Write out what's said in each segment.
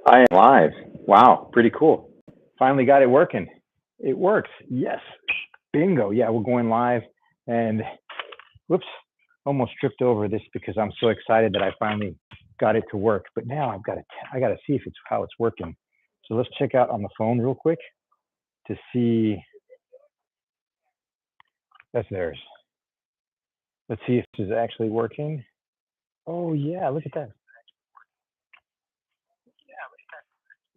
I am live. Wow, pretty cool. Finally got it working. It works. Yes. Bingo. Yeah, we're going live. And whoops, almost tripped over this because I'm so excited that I finally got it to work. But now I got to see if it's how it's working. So let's check out on the phone real quick to see. That's theirs. Let's see if this is actually working. Oh yeah, look at that.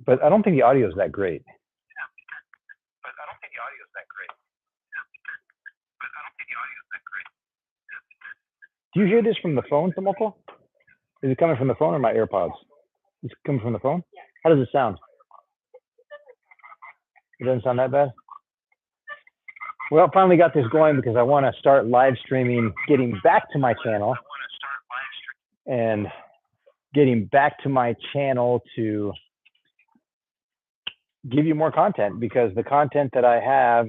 But I don't think the audio is that great. Do you hear this from the phone, Tomoko? Is it coming from the phone or my AirPods? It's coming from the phone? How does it sound? It doesn't sound that bad? Well, finally got this going because I want to start live streaming, getting back to my channel and getting back to my channel to give you more content, because the content that I have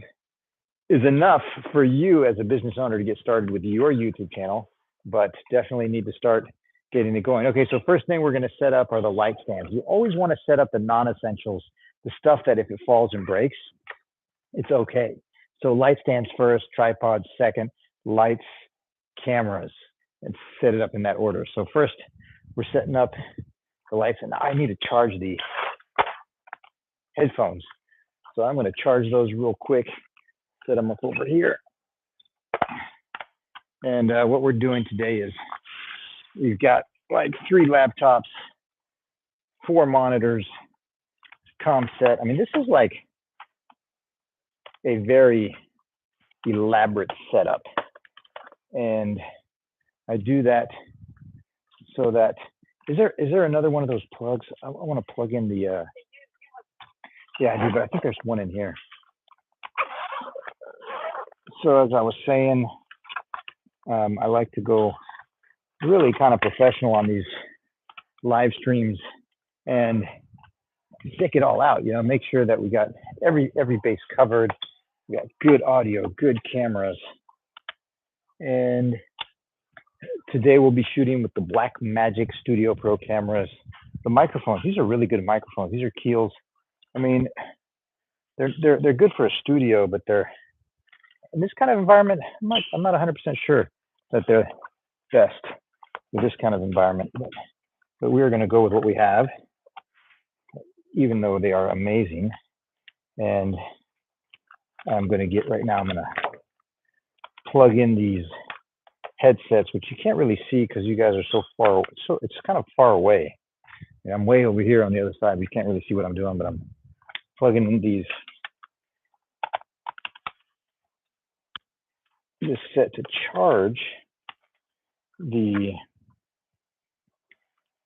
is enough for you as a business owner to get started with your YouTube channel, but definitely need to start getting it going. Okay, so first thing we're going to set up are the light stands. You always want to set up the non-essentials, the stuff that if it falls and breaks, it's okay. So light stands first, tripods second, lights, cameras, and set it up in that order. So first, we're setting up the lights, and I need to charge the headphones. So I'm going to charge those real quick, set them up over here. And what we're doing today is we've got like 3 laptops, 4 monitors, comm set. I mean, this is like a very elaborate setup. And I do that so that, is there another one of those plugs? I want to plug in the, yeah, I do, but I think there's one in here. So as I was saying, I like to go really kind of professional on these live streams and check it all out, make sure that we got every base covered. We got good audio, good cameras. And today we'll be shooting with the Blackmagic Studio Pro cameras. The microphones, these are really good microphones. These are Keels. I mean, they're good for a studio, but they're in this kind of environment, I'm not 100% sure that they're best for this kind of environment. But we are going to go with what we have, even though they are amazing. And I'm going to get right now, I'm going to plug in these headsets, which you can't really see because you guys are so far, so it's kind of far away. And I'm way over here on the other side. You can't really see what I'm doing, but I'm plugging in this set to charge the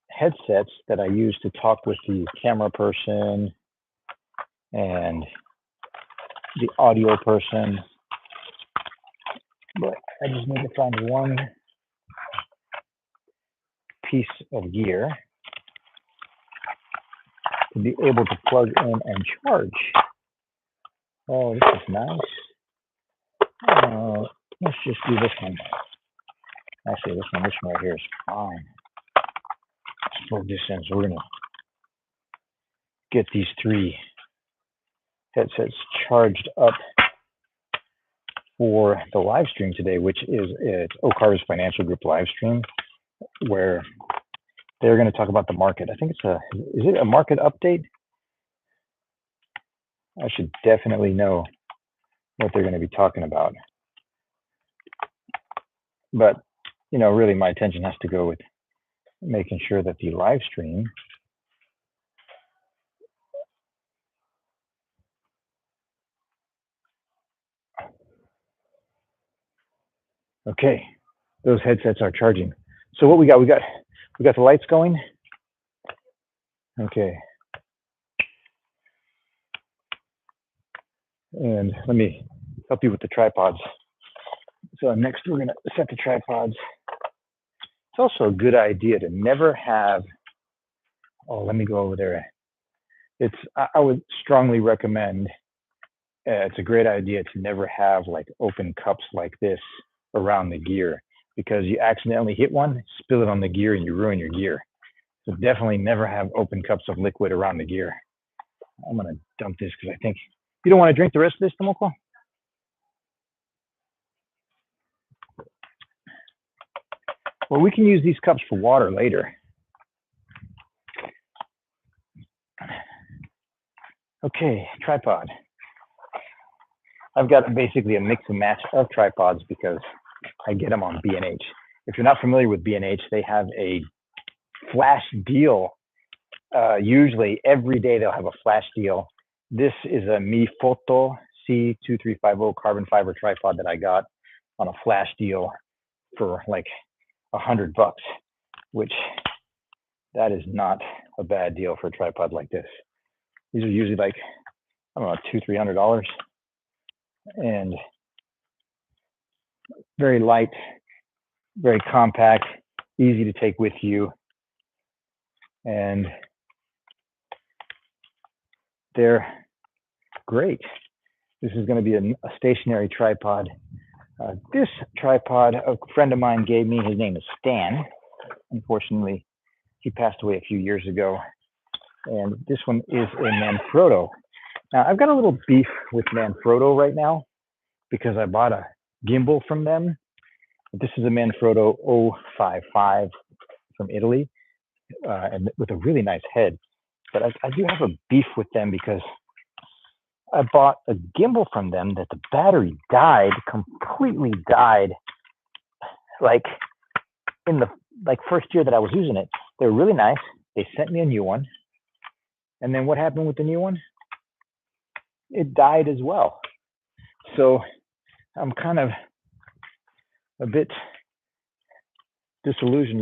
headsets that I use to talk with the camera person and the audio person. But I just need to find one piece of gear to be able to plug in and charge. Oh, this is nice. Let's just do this one. Actually, this one right here is fine. Let's plug this in. So we're going to get these 3 headsets charged up for the live stream today, which is Ocar's Financial Group live stream, where they're going to talk about the market. I think is it a market update? I should definitely know what they're going to be talking about. But, really my attention has to go with making sure that the live stream okay, those headsets are charging. So what we got the lights going. Okay. And let me help you with the tripods. So next we're going to set the tripods. It's also a good idea to never have, let me go over there. I would strongly recommend, it's a great idea to never have like open cups like this around the gear, because you accidentally hit one, spill it on the gear, and you ruin your gear. So definitely never have open cups of liquid around the gear. I'm gonna dump this because I think you don't want to drink the rest of this, Tomoko? Well, we can use these cups for water later. Okay, tripod. I've got basically a mix and match of tripods because I get them on B&H. If you're not familiar with B&H, they have a flash deal. Usually every day they'll have a flash deal. This is a Mi Photo C2350 carbon fiber tripod that I got on a flash deal for like $100, which that is not a bad deal for a tripod like this. These are usually like, I don't know, $200-300, and very light, very compact, easy to take with you, and they're great. This is going to be a stationary tripod. This tripod a friend of mine gave me. His name is Stan. Unfortunately, he passed away a few years ago. And this one is a Manfrotto. Now, I've got a little beef with Manfrotto right now because I bought a gimbal from them. This is a Manfrotto 055 from Italy, and with a really nice head. But I do have a beef with them because I bought a gimbal from them that the battery died, completely died. Like in the first year that I was using it, they were really nice. They sent me a new one. And then what happened with the new one? It died as well. So I'm kind of a bit disillusioned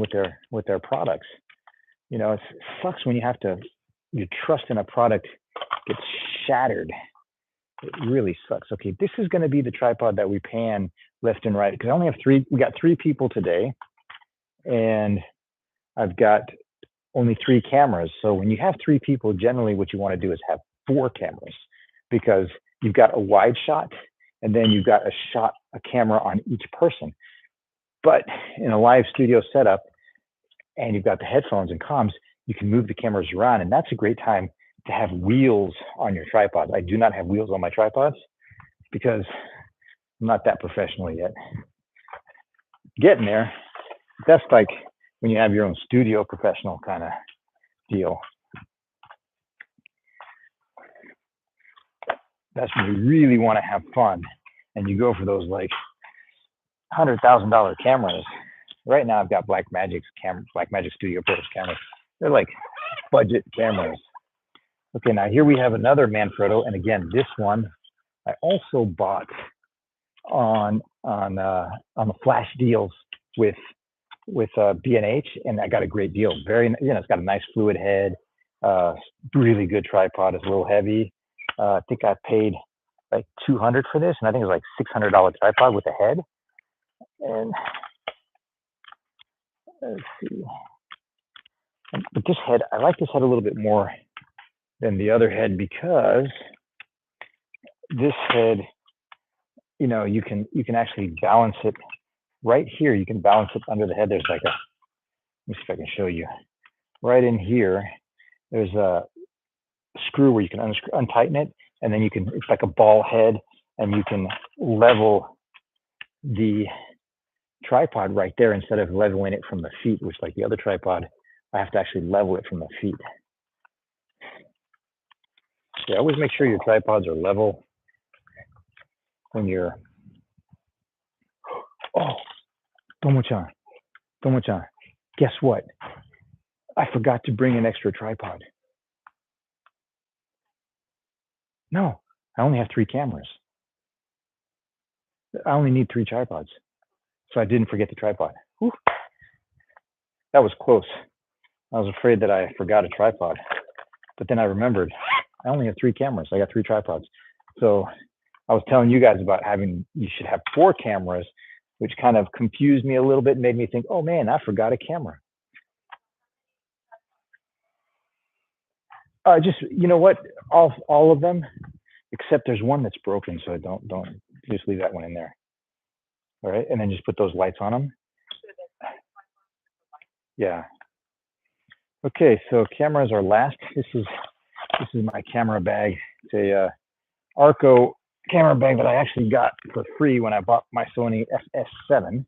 with their products. You know, it sucks when your trust in a product gets shattered. It really sucks. Okay, this is going to be the tripod that we pan left and right because I only have we got 3 people today, and I've got only 3 cameras. So when you have 3 people, generally what you want to do is have 4 cameras because you've got a wide shot and then you've got a camera on each person. But in a live studio setup, and you've got the headphones and comms, you can move the cameras around, and that's a great time to have wheels on your tripod. I do not have wheels on my tripods because I'm not that professional yet. Getting there. That's like when you have your own studio professional kind of deal. That's when you really want to have fun, and you go for those like $100,000 cameras. Right now, I've got Blackmagic Studio Pros cameras. They're like budget cameras. Okay, now here we have another Manfrotto, and again, this one I also bought on the flash deals with B&H, and I got a great deal. It's got a nice fluid head, really good tripod. It's a little heavy. I think I paid like $200 for this, and I think it was like $600 tripod with a head. And let's see. But this head, I like this head a little bit more than the other head because this head, you know, you can actually balance it right here. You can balance it under the head. There's like let me see if I can show you. Right in here, there's a screw where you can untighten it, and then it's like a ball head, and you can level the tripod right there instead of leveling it from the feet, which like the other tripod, I have to actually level it from the feet. Yeah, always make sure your tripods are level when you're. Oh, Tomo-chan, guess what? I forgot to bring an extra tripod. No, I only have 3 cameras. I only need 3 tripods. So I didn't forget the tripod. Whew. That was close. I was afraid that I forgot a tripod, but then I remembered I only have 3 cameras. I got 3 tripods. So I was telling you guys about you should have 4 cameras, which kind of confused me a little bit and made me think, oh man, I forgot a camera. Just, you know what, all of them, except there's one that's broken, so don't just leave that one in there. All right, and then just put those lights on them. Yeah. Okay, so cameras are last. This is my camera bag. It's a Arco camera bag that I actually got for free when I bought my Sony FS7.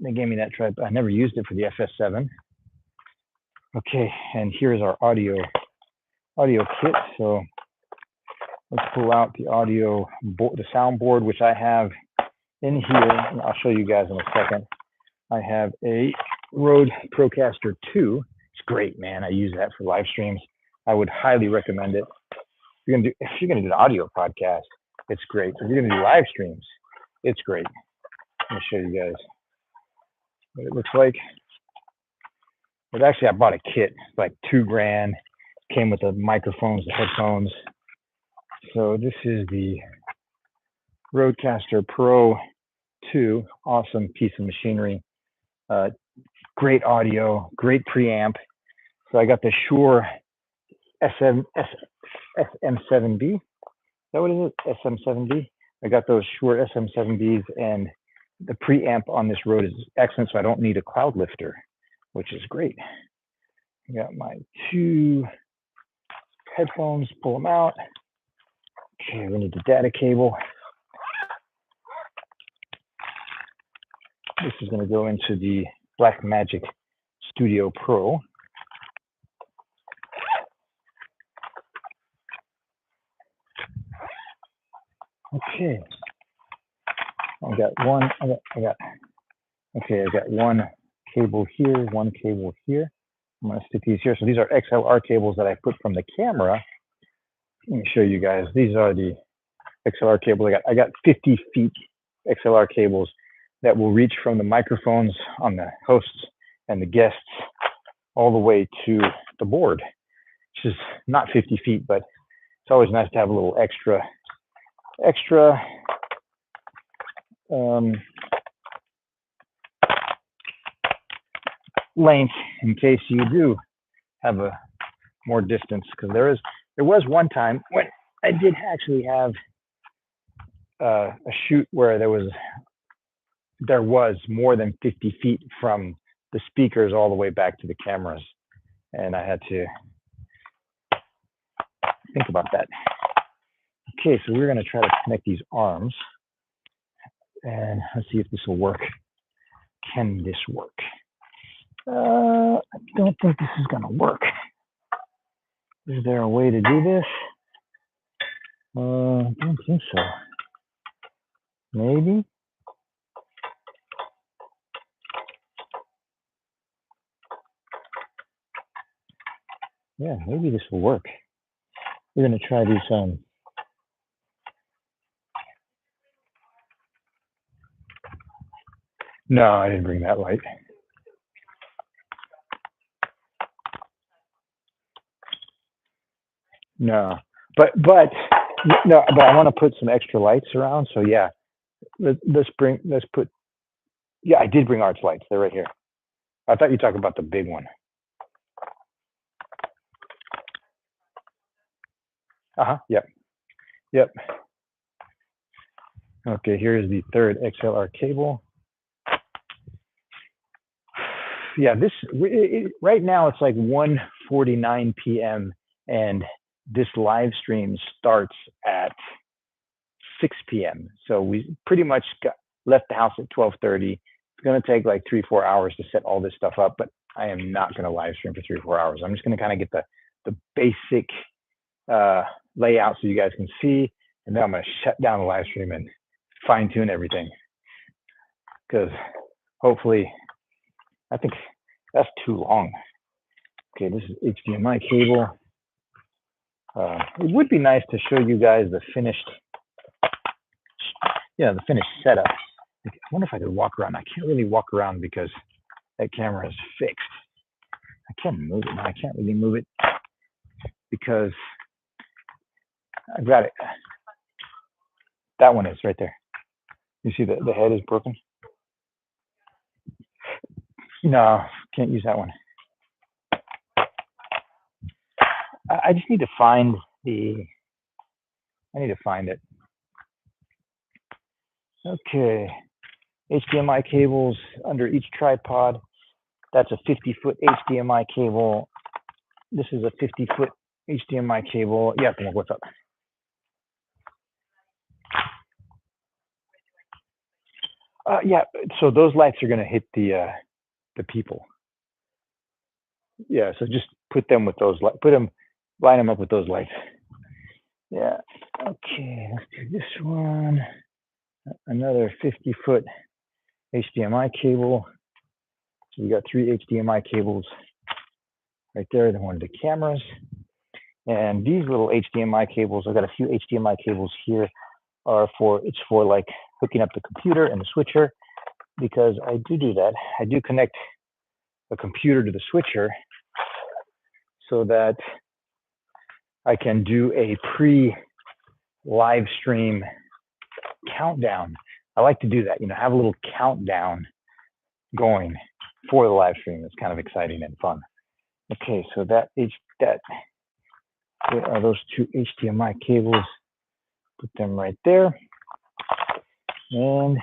They gave me that tripod. I never used it for the FS7. Okay, and here's our audio kit. So let's pull out the audio board, the soundboard, which I have in here. And I'll show you guys in a second. I have a Rode Procaster 2. It's great, man. I use that for live streams. I would highly recommend it. If you're gonna do an audio podcast, it's great. If you're gonna do live streams, it's great. Let me show you guys what it looks like. But actually, I bought a kit, like $2,000. Came with the microphones, the headphones. So this is the Rodecaster Pro 2. Awesome piece of machinery. Great audio, great preamp. So I got the Shure SM7B. Is that what it is? SM7B. I got those Shure SM7Bs, and the preamp on this Rode is excellent, so I don't need a cloud lifter, which is great. I got my 2 headphones, pull them out. Okay, we need the data cable. This is going to go into the Blackmagic Studio Pro. Okay, I got one cable here, one cable here. I'm going to stick these here. So these are XLR cables that I put from the camera. Let me show you guys. These are the XLR cables. I got 50 feet XLR cables that will reach from the microphones on the hosts and the guests all the way to the board, which is not 50 feet, but it's always nice to have a little extra length in case you do have a more distance, because there was one time when I did actually have a shoot where there was more than 50 feet from the speakers all the way back to the cameras, and I had to think about that. Okay, so we're going to try to connect these arms, and let's see if this will work. Can this work? I don't think this is going to work. Is there a way to do this? I don't think so. Maybe. Yeah, maybe this will work. We're going to try these. No, I didn't bring that light. No, but I want to put some extra lights around. So yeah, let's put. Yeah, I did bring arch lights. They're right here. I thought you talked about the big one. Yep. Okay, here's the third XLR cable. Yeah, right now it's like 1:49 p.m. and this live stream starts at 6 p.m. So we pretty much left the house at 12:30. It's going to take like 3-4 hours to set all this stuff up, but I am not going to live stream for 3 or 4 hours. I'm just going to kind of get the basic layout so you guys can see, and then I'm going to shut down the live stream and fine tune everything, because hopefully, I think that's too long. Okay, this is HDMI cable. It would be nice to show you guys the finished setup. I wonder if I could walk around. I can't really walk around because that camera is fixed. I can't move it. I can't really move it because I've got it. That one is right there. You see the head is broken? No, can't use that one. I just need to find it. Okay. HDMI cables under each tripod. That's a 50-foot HDMI cable. This is a 50-foot HDMI cable. Yeah, what's up? Yeah, so those lights are going to hit the people. Yeah, so just put them with those. Line them up with those lights. Yeah. Okay, let's do this one. Another 50-foot HDMI cable. So we got 3 HDMI cables right there. Then one of the cameras. And these little HDMI cables, I've got a few HDMI cables here, it's for like hooking up the computer and the switcher, because I do that. I do connect a computer to the switcher so that I can do a pre-live stream countdown. I like to do that, have a little countdown going for the live stream. It's kind of exciting and fun. Okay, so there are those 2 HDMI cables. Put them right there. And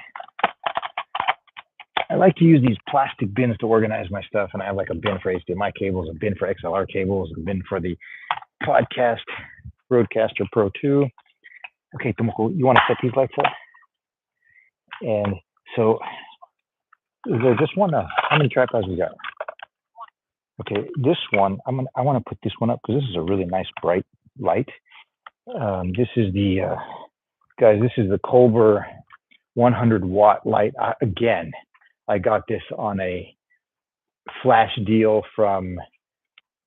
I like to use these plastic bins to organize my stuff. And I have like a bin for HDMI cables, a bin for XLR cables, a bin for the podcast Rodecaster Pro 2. Okay, Tomoko, you want to set these lights up? And so, is there just one? How many tripods we got? Okay, this one, I want to put this one up because this is a really nice bright light. This is the, guys, this is the Colbert 100 watt light. Again, I got this on a flash deal from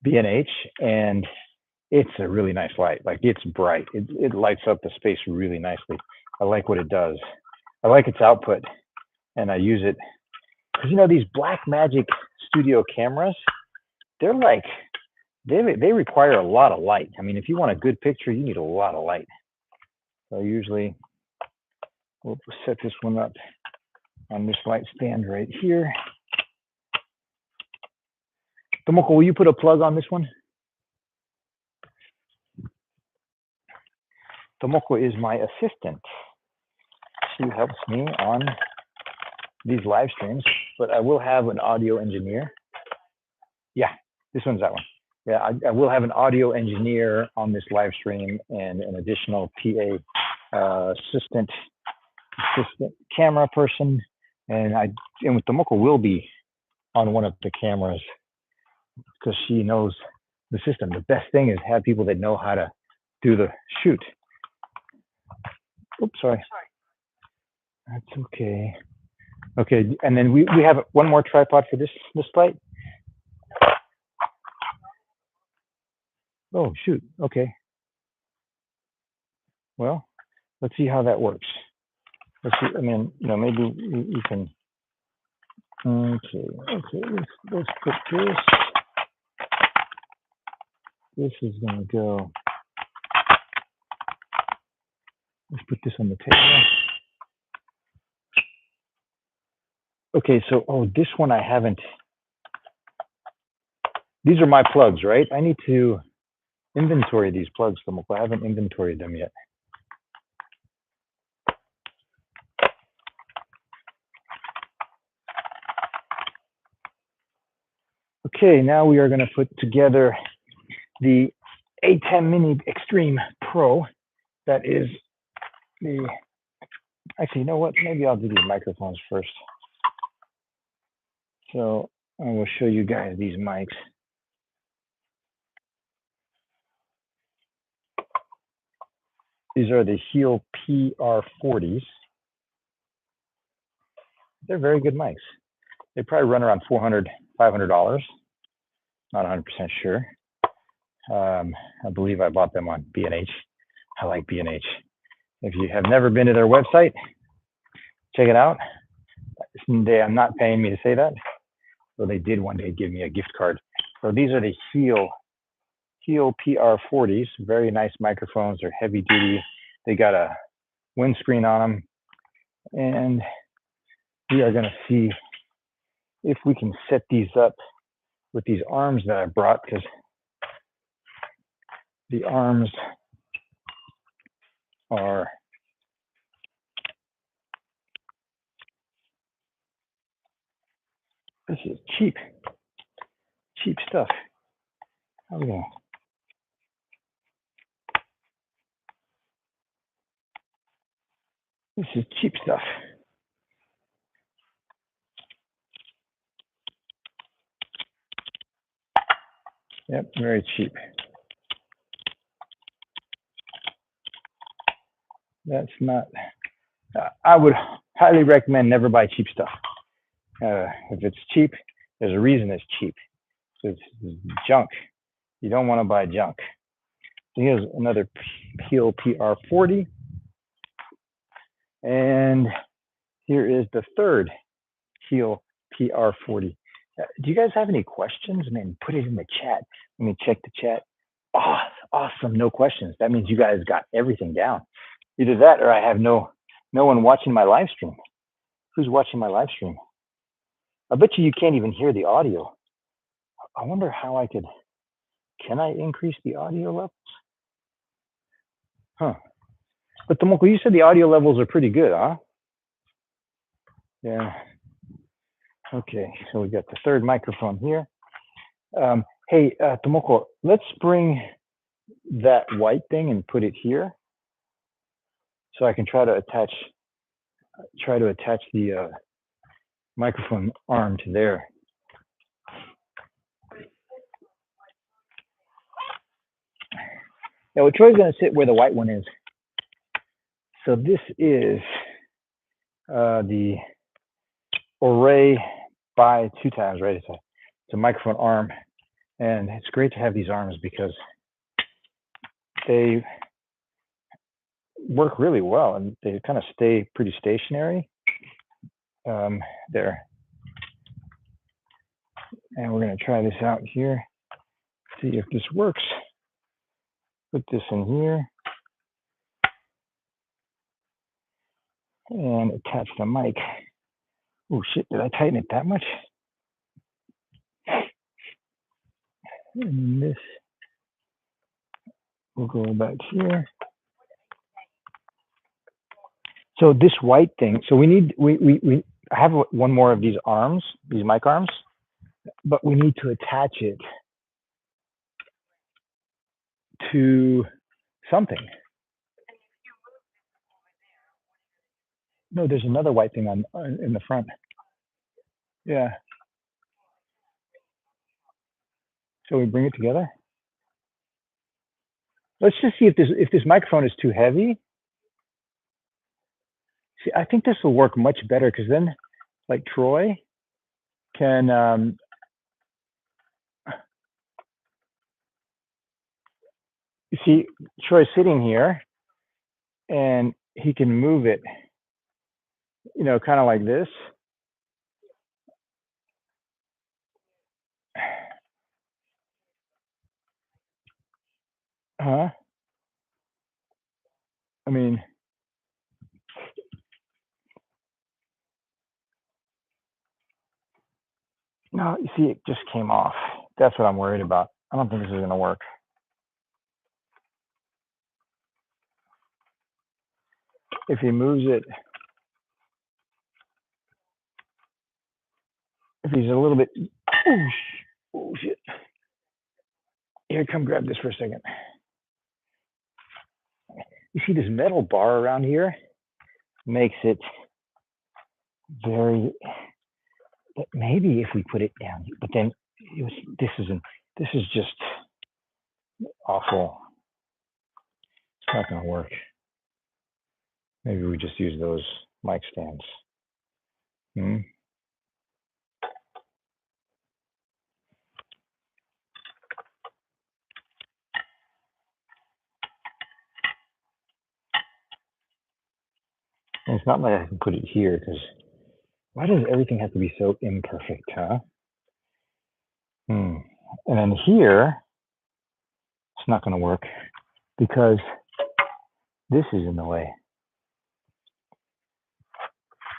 B&H, and it's a really nice light. Like, it's bright. It lights up the space really nicely. I like what it does. I like its output, and I use it because these Blackmagic studio cameras, they're like, they require a lot of light. I mean, if you want a good picture, you need a lot of light. So usually we'll set this one up on this light stand right here. Tomoko, will you put a plug on this one? Tomoko is my assistant. She helps me on these live streams, but I will have an audio engineer. Yeah, this one's that one. Yeah, I will have an audio engineer on this live stream and an additional PA assistant camera person, and with Tomoko will be on one of the cameras because she knows the system. The best thing is have people that know how to do the shoot. Oops, sorry. That's okay. Okay, and then we have one more tripod for this light. Oh, shoot. Okay. Well, let's see how that works. Let's see. I mean, maybe you can. Okay. Let's put this. This is going to go. Let's put this on the table. Okay, so, this one I haven't. These are my plugs, right? I need to inventory these plugs. I haven't inventoried them yet. Okay, now we are going to put together the A10 Mini Extreme Pro. That is actually, you know what? Maybe I'll do these microphones first. So I will show you guys these mics. These are the Heel PR40s. They're very good mics. They probably run around $400, $500. Not 100% sure. I believe I bought them on B&H. I like B&H. If you have never been to their website, check it out. I'm not paying me to say that. So they did one day give me a gift card. So these are the Heel PR40s. Very nice microphones. They're heavy duty. They got a windscreen on them. And we are going to see if we can set these up with these arms that I brought, because the arms are this is cheap. cheap stuff. How are we going? This is cheap stuff. Yep, very cheap. That's not. I would highly recommend never buy cheap stuff. If it's cheap, there's a reason it's cheap. It's junk. You don't want to buy junk. So here's another Peel PR40. And here is the third Peel PR40. Do you guys have any questions? Man, put it in the chat. Let me check the chat. Oh, awesome. No questions. That means you guys got everything down. Either that or I have no one watching my live stream. Who's watching my live stream? I bet you can't even hear the audio. I wonder how I could, can I increase the audio levels? Huh. But Tomoko, you said the audio levels are pretty good, huh? Yeah. Okay, so we got the third microphone here. Hey, Tomoko, let's bring that white thing and put it here, so I can try to attach the microphone arm to there. Now, Troy's going to sit where the white one is. So this is the array by 2 times, right? It's a microphone arm, and it's great to have these arms because they work really well and they kind of stay pretty stationary there. And we're going to try this out here, see if this works. Put this in here and attach the mic. Oh shit, did I tighten it that much? And this will go back here. So this white thing, so we need, I have one more of these arms, these mic arms, but we need to attach it to something. No, there's another white thing on in the front. Yeah. So we bring it together. Let's just see if this microphone is too heavy. See, I think this will work much better because then, like Troy can you see Troy's sitting here and he can move it, you know, kind of like this. Huh? I mean, no, you see, it just came off. That's what I'm worried about. I don't think this is going to work. If he moves it, if he's a little bit, oh shit. Here, come grab this for a second. You see this metal bar around here makes it very, but maybe if we put it down, but then this is just awful. It's not going to work. Maybe we just use those mic stands. And it's not like I can put it here because why does everything have to be so imperfect, huh? And then here, it's not going to work because this is in the way.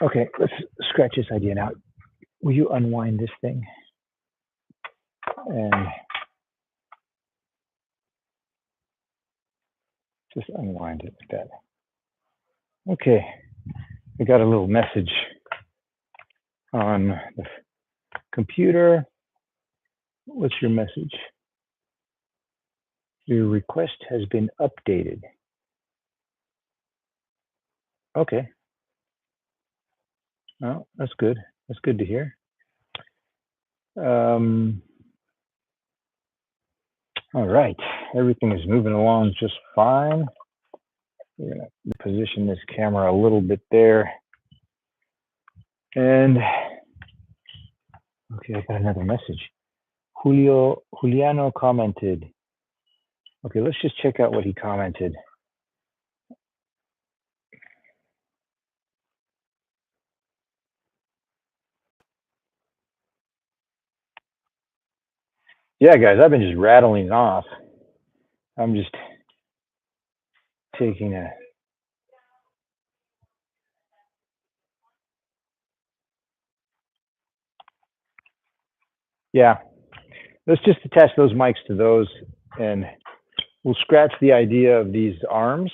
Okay, let's scratch this idea now. Will you unwind this thing? And just unwind it like that. Okay, we got a little message on the computer. What's your message? Your request has been updated. Okay. Well, that's good. That's good to hear. Um, all right. Everything is moving along just fine. We're going to position this camera a little bit there. And okay, I got another message. Juliano commented. Okay, let's just check out what he commented. Yeah, guys, I've been just rattling off. I'm just taking a. Yeah, let's just attach those mics to those, and we'll scratch the idea of these arms,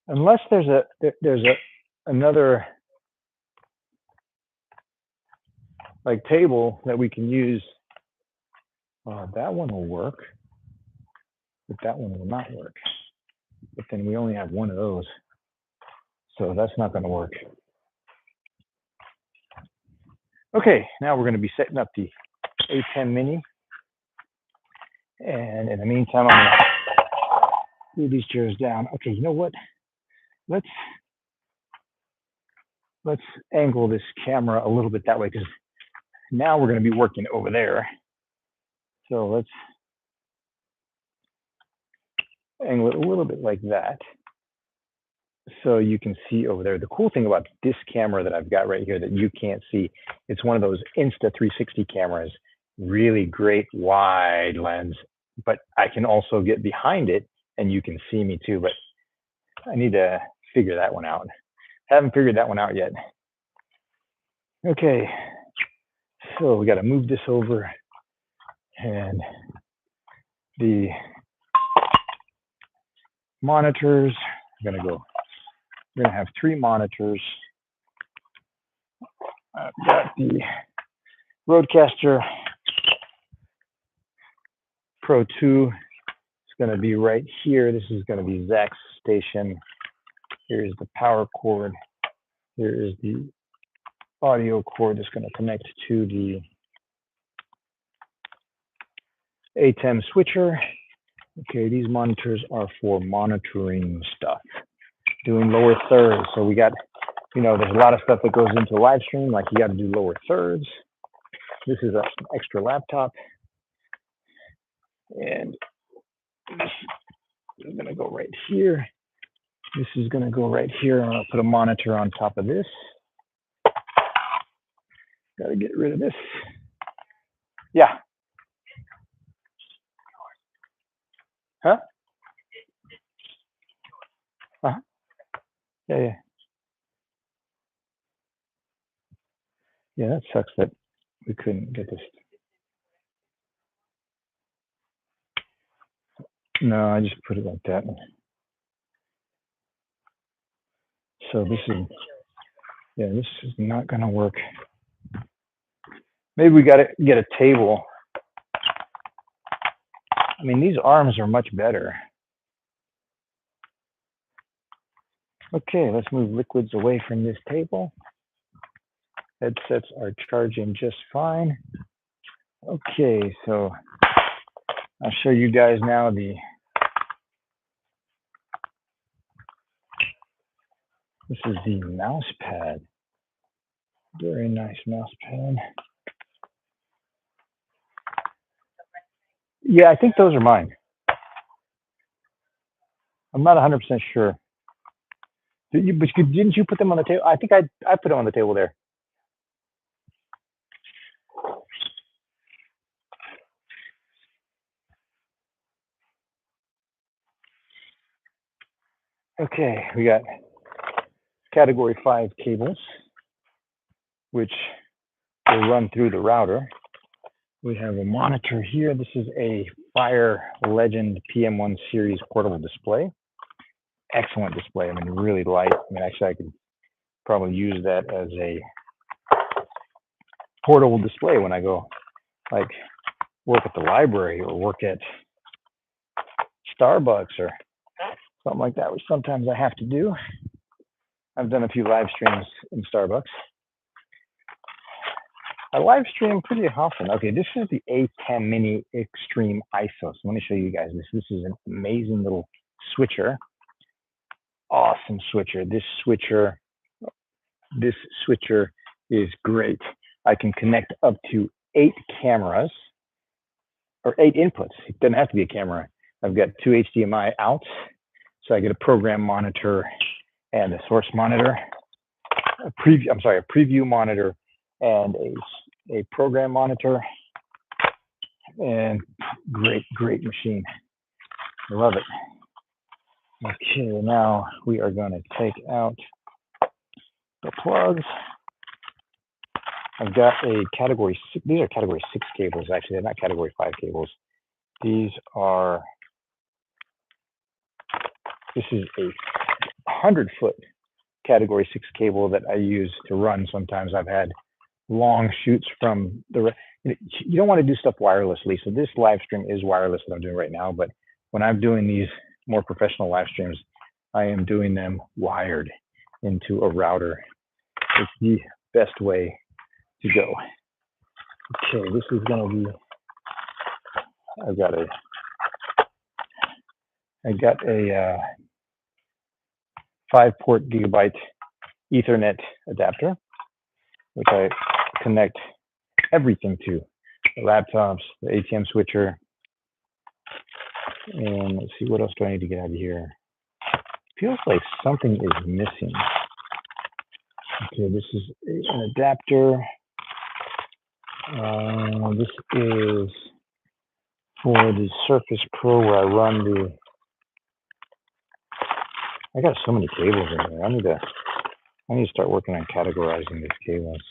unless there's another like table that we can use. That one will work, but that one will not work. But then we only have one of those, so that's not going to work. Okay, now we're going to be setting up the A10 Mini, and in the meantime, I'm going to move these chairs down. Okay, you know what? Let's angle this camera a little bit that way, because now we're going to be working over there. So let's angle it a little bit like that, so you can see over there. The cool thing about this camera that I've got right here that you can't see, it's one of those Insta360 cameras, really great wide lens, but I can also get behind it and you can see me too, but I need to figure that one out. Haven't figured that one out yet. Okay, so we got to move this over, and the monitors are going to go. We're going to have 3 monitors. I've got the Rodecaster Pro 2. It's going to be right here. This is going to be Zach's station. Here's the power cord. Here is the audio cord that's going to connect to the ATEM switcher. Okay, these monitors are for monitoring stuff, doing lower thirds. So we got, there's a lot of stuff that goes into live stream, like you got to do lower thirds. This is an extra laptop, and this is going to go right here. This is going to go right here, and I'll put a monitor on top of this. Got to get rid of this. Yeah. Huh? Uh-huh. Yeah. Yeah, that sucks that we couldn't get this. No, I just put it like that. So this is not going to work. Maybe we got to get a table. I mean, these arms are much better. Okay, let's move liquids away from this table. Headsets are charging just fine. Okay, so I'll show you guys now this is the mouse pad. Very nice mouse pad. Yeah, I think those are mine. I'm not 100% sure. Didn't you put them on the table? I think I put them on the table there. Okay, we got category 5 cables, which will run through the router. We have a monitor here. This is a Fire Legend PM1 series portable display. Excellent display. I mean, really light. I mean, actually, I could probably use that as a portable display when I go like work at the library or work at Starbucks or something like that, which sometimes I have to do. I've done a few live streams in Starbucks. I live stream pretty often. Okay, this is the A10 Mini Extreme ISO. So let me show you guys this. This is an amazing little switcher. Awesome switcher. This switcher is great. I can connect up to 8 cameras or 8 inputs. It doesn't have to be a camera. I've got 2 HDMI outs, so I get a program monitor and a source monitor. A preview monitor and a program monitor. And great machine. I love it. Okay, now we are going to take out the plugs. I've got a category 6. These are category 6 cables. Actually, they're not category 5 cables. This is a 100-foot category 6 cable that I use to run. Sometimes I've had long shoots from the. You don't want to do stuff wirelessly. So this live stream is wireless that I'm doing right now. But when I'm doing these more professional live streams, I am doing them wired into a router. It's the best way to go. Okay, this is going to be. I got a 5-port gigabit Ethernet adapter, which I connect everything to: the laptops, the ATM switcher, and let's see, what else do I need to get out of here? Feels like something is missing. Okay, this is an adapter. This is for the Surface Pro where I run the. I got so many cables in here. I need to start working on categorizing these cables.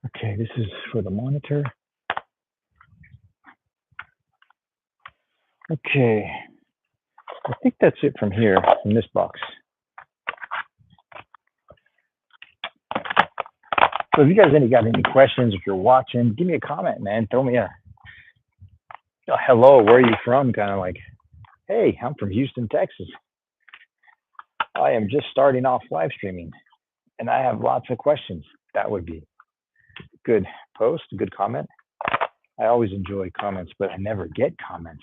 Okay, this is for the monitor. Okay, I think that's it from here, from this box. So if you guys got any questions, if you're watching, give me a comment, man. Throw me a hello, where are you from? Kind of like, hey, I'm from Houston, Texas. I am just starting off live streaming and I have lots of questions. That would be a good post, a good comment. I always enjoy comments, but I never get comments.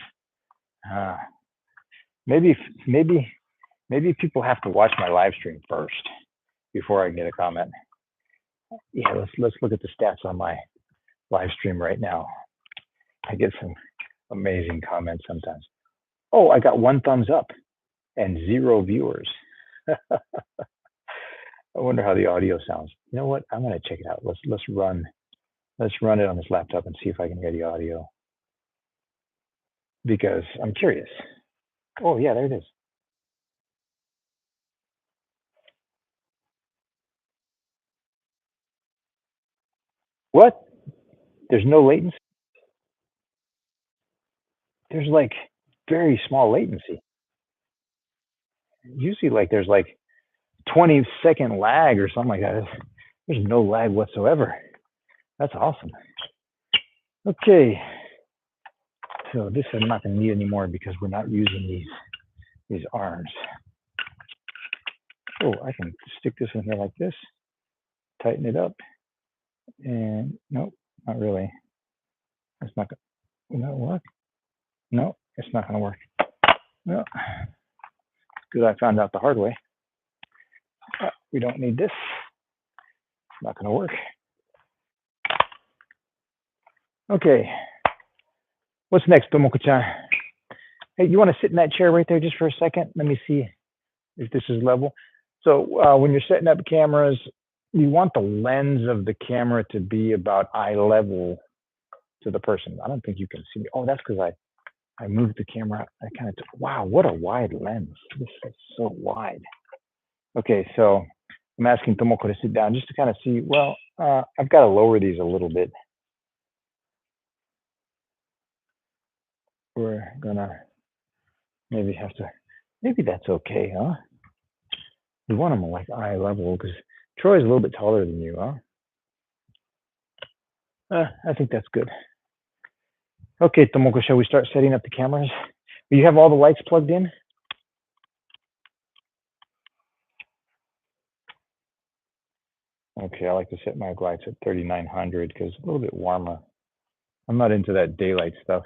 Maybe people have to watch my live stream first before I can get a comment. Yeah, let's look at the stats on my live stream right now. I get some amazing comments sometimes. Oh, I got 1 thumbs up and 0 viewers. I wonder how the audio sounds. You know what? I'm gonna check it out. Let's run it on this laptop and see if I can hear the audio, because I'm curious. Oh yeah, there it is. What? There's no latency? There's like very small latency. Usually like there's like 20-second lag or something like that. There's no lag whatsoever. That's awesome. Okay. So this I'm not going to need anymore because we're not using these arms. Oh, I can stick this in here like this, tighten it up, and nope, not really. It's not going to work. No, it's not going to work. No, good. I found out the hard way. We don't need this. It's not going to work. Okay. What's next, Tomoko-chan? Hey, you want to sit in that chair right there just for a second? Let me see if this is level. So when you're setting up cameras, you want the lens of the camera to be about eye level to the person. I don't think you can see me. Oh, that's because I moved the camera. I kind of, wow, what a wide lens. This is so wide. Okay, so I'm asking Tomoko to sit down just to kind of see, well, I've got to lower these a little bit. We're gonna maybe have to, maybe that's okay, huh? You want them like eye level because Troy's a little bit taller than you, huh? I think that's good. Okay, Tomoko, shall we start setting up the cameras? Do you have all the lights plugged in? Okay, I like to set my lights at 3900 because it's a little bit warmer. I'm not into that daylight stuff.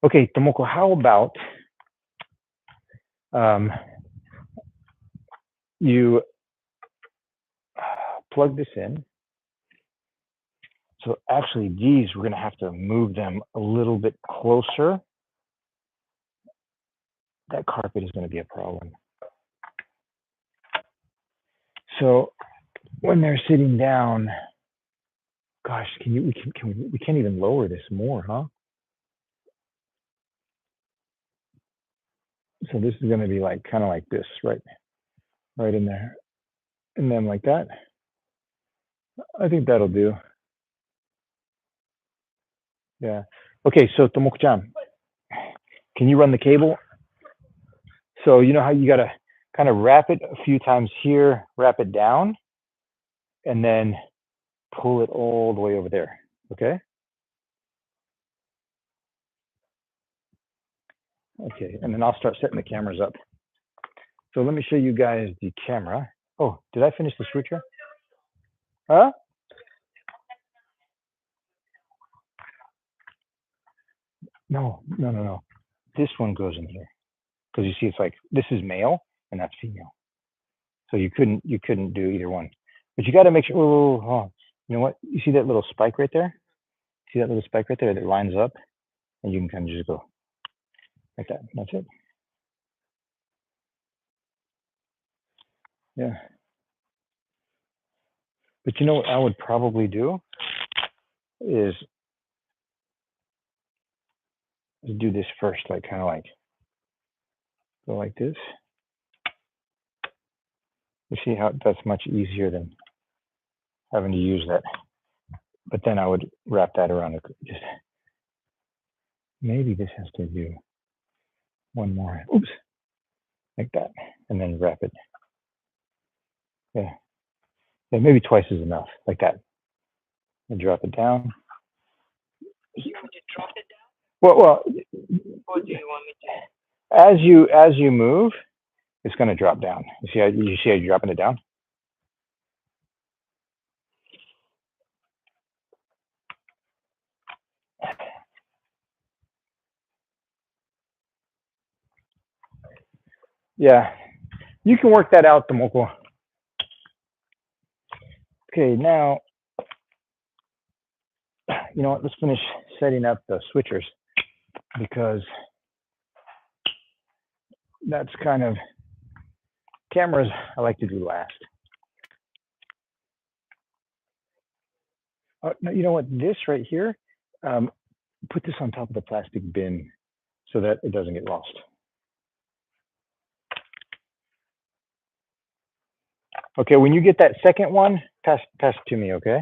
Okay, Tomoko, how about you plug this in? So actually, these, we're going to have to move them a little bit closer. That carpet is going to be a problem. So when they're sitting down, gosh, we can't even lower this more, huh? So this is going to be like kind of like this, right in there, and then like that. I think that'll do. Yeah. Okay, so Tomoko-chan, can you run the cable? So you know how you got to kind of wrap it a few times here, wrap it down, and then pull it all the way over there, okay? Okay, and then I'll start setting the cameras up. So let me show you guys the camera. Oh, did I finish the switcher? Huh? No. This one goes in here because you see it's like this is male and that's female. So you couldn't do either one. But you got to make sure. Oh, you know what? You see that little spike right there? See that little spike right there that lines up, and you can kind of just go like that. That's it. Yeah. But you know what I would probably do is do this first, like kind of like go like this. You see how that's much easier than having to use that. But then I would wrap that around. Just maybe this has to do one more. Oops, like that, and then wrap it. Yeah, maybe twice is enough, like that. And drop it down. You want to drop it down? Well. Or do you want me to? As you move, it's going to drop down. You see how you're dropping it down? Yeah, you can work that out, Tomoko. Okay, now, you know what? Let's finish setting up the switchers because that's kind of cameras I like to do last. No, you know what? This right here, put this on top of the plastic bin so that it doesn't get lost. Okay, when you get that second one, pass it to me, okay?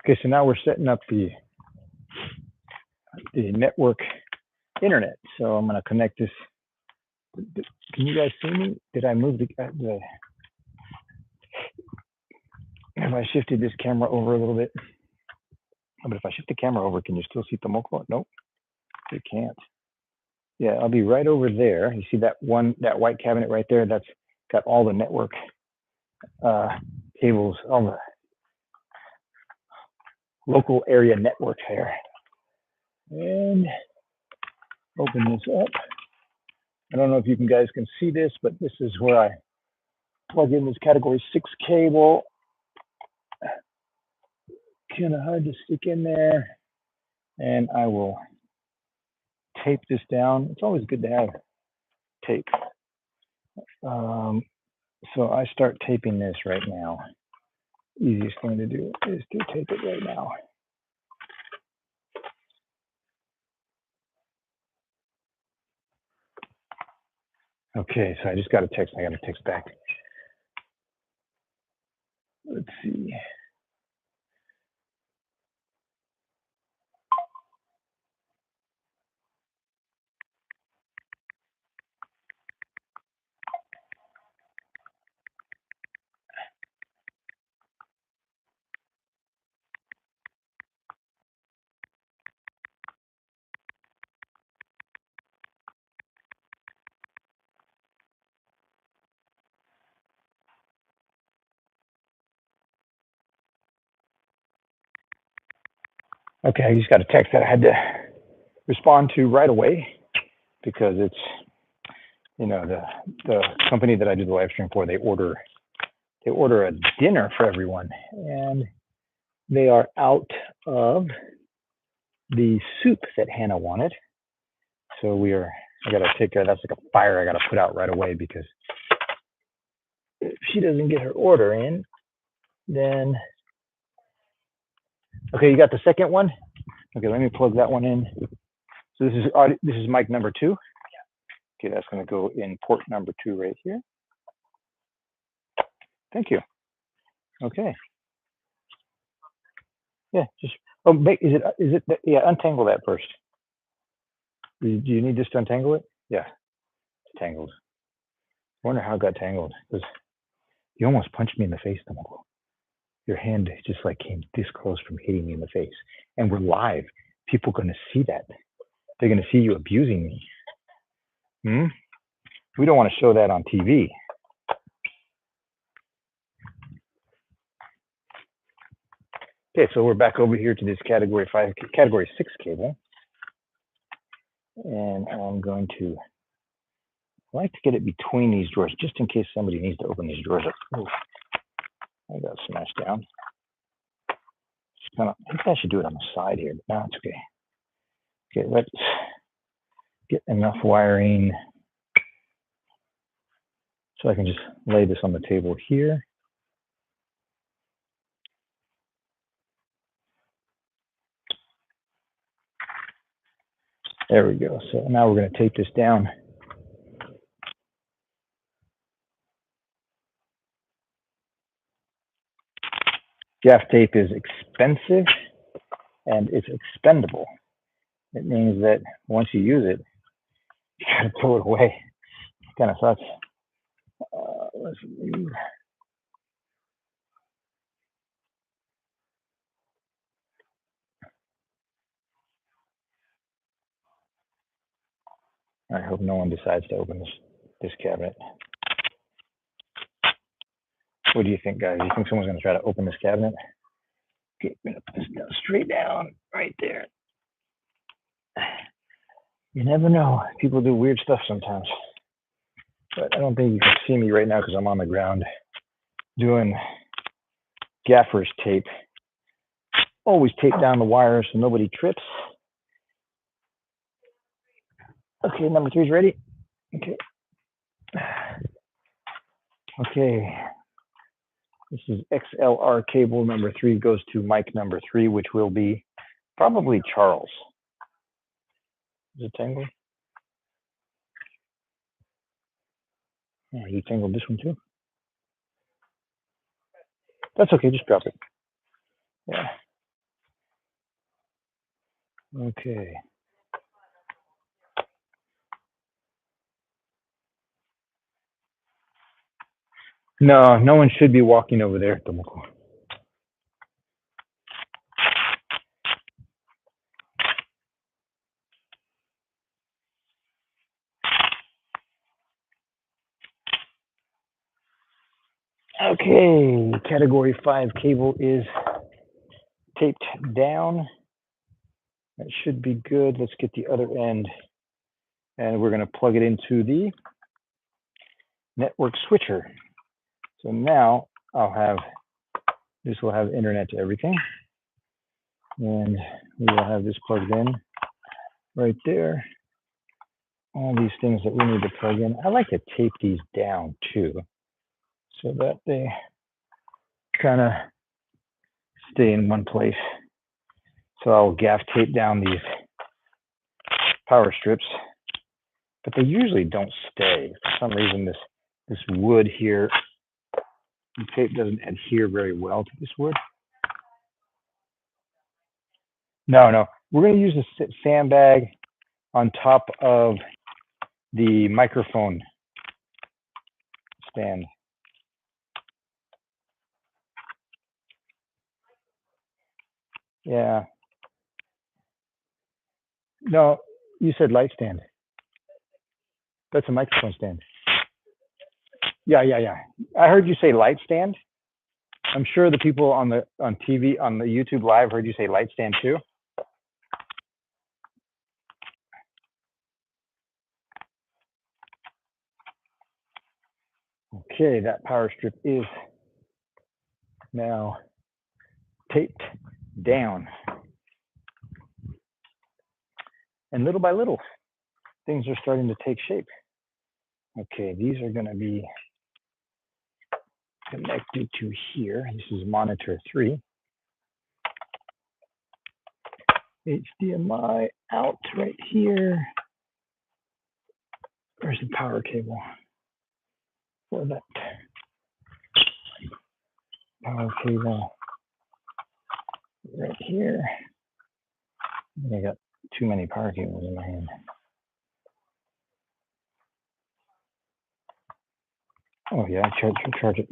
Okay, so now we're setting up the network internet. So I'm going to connect this. Can you guys see me? Did I move the have I shifted this camera over a little bit? But if I shift the camera over, can you still see Tomoko? Nope, you can't. Yeah, I'll be right over there. You see that white cabinet right there? That's got all the network cables, all the local area network there. And open this up. I don't know if you guys can see this, but this is where I plug in this category 6 cable. Kind of hard to stick in there. And I will tape this down. It's always good to have tape. So I start taping this right now. Easiest thing to do is to tape it right now. Okay, so I just got a text. I got a text back. Let's see. Okay, I just got a text that I had to respond to right away because it's, you know, the company that I do the live stream for, they order a dinner for everyone, and they are out of the soup that Hannah wanted. So I got to take care of that's like a fire I got to put out right away, because if she doesn't get her order in, then, okay, you got the second one? Okay, let me plug that one in. So this is mic number 2. Okay, that's going to go in port number 2 right here. Thank you. Okay. Yeah, just, is it, yeah, untangle that first. Do you need this to untangle it? Yeah, it's tangled. I wonder how it got tangled, because you almost punched me in the face, Tomoko. Your hand just like came this close from hitting me in the face. And we're live. People are going to see that. They're going to see you abusing me. We don't want to show that on TV. Okay, so we're back over here to this category 6 cable. And I'm going to like to get it between these drawers, just in case somebody needs to open these drawers up. Ooh, I got smashed down. I think I should do it on the side here, but no, it's okay. Okay, let's get enough wiring so I can just lay this on the table here. There we go. So now we're going to tape this down. Gaff tape is expensive and it's expendable. It means that once you use it, you got to throw it away. It kind of sucks. Let's leave. I hope no one decides to open this cabinet. What do you think, guys? Do you think someone's going to try to open this cabinet? Okay, I'm going to put this down, straight down, right there. You never know. People do weird stuff sometimes. But I don't think you can see me right now because I'm on the ground doing gaffer's tape. Always tape down the wires so nobody trips. Okay, number 3 is ready. Okay. Okay. This is XLR cable number 3 goes to mic number 3, which will be probably Charles. Is it tangled? Yeah, you tangled this one too? That's okay, just drop it. Yeah. Okay. No, no one should be walking over there, Tomoko. Okay, category 5 cable is taped down. That should be good. Let's get the other end. And we're going to plug it into the network switcher. So now this will have internet to everything. And we will have this plugged in right there. All these things that we need to plug in. I like to tape these down too, so that they kind of stay in one place. So I'll gaff tape down these power strips, but they usually don't stay. For some reason, this wood here, the tape doesn't adhere very well to this wood. No, we're going to use a sandbag on top of the microphone stand. Yeah. No, you said light stand. That's a microphone stand. Yeah. I heard you say light stand. I'm sure the people on TV, on the YouTube live heard you say light stand too. Okay, that power strip is now taped down. And little by little, things are starting to take shape. Okay, these are going to be connected to here. This is monitor 3. HDMI out right here. Where's the power cable for that? Power cable right here. I got too many power cables in my hand. Oh yeah, charge it.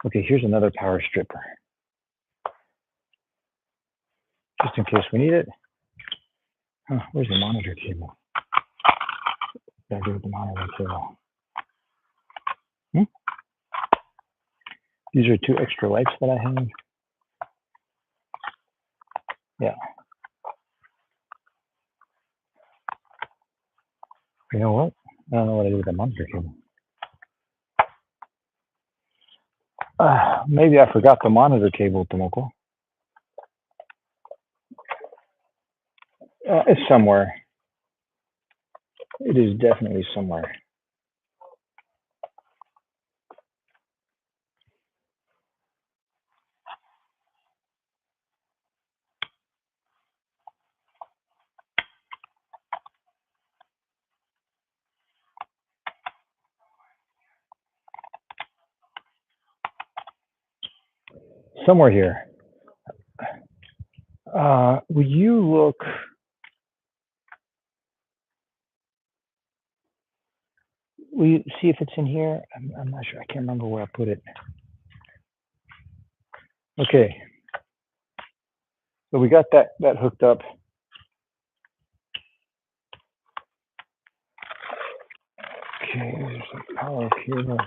Okay, here's another power stripper. Just in case we need it. Huh, where's the monitor cable? Gotta go with the monitor cable. These are 2 extra lights that I have. Yeah. You know what? I don't know what I do with the monitor cable. Maybe I forgot the monitor cable, Tomoko. It's somewhere. It is definitely somewhere. Somewhere here. Will you look? Will you see if it's in here? I'm not sure. I can't remember where I put it. Okay. So we got that hooked up. Okay, there's a power cable.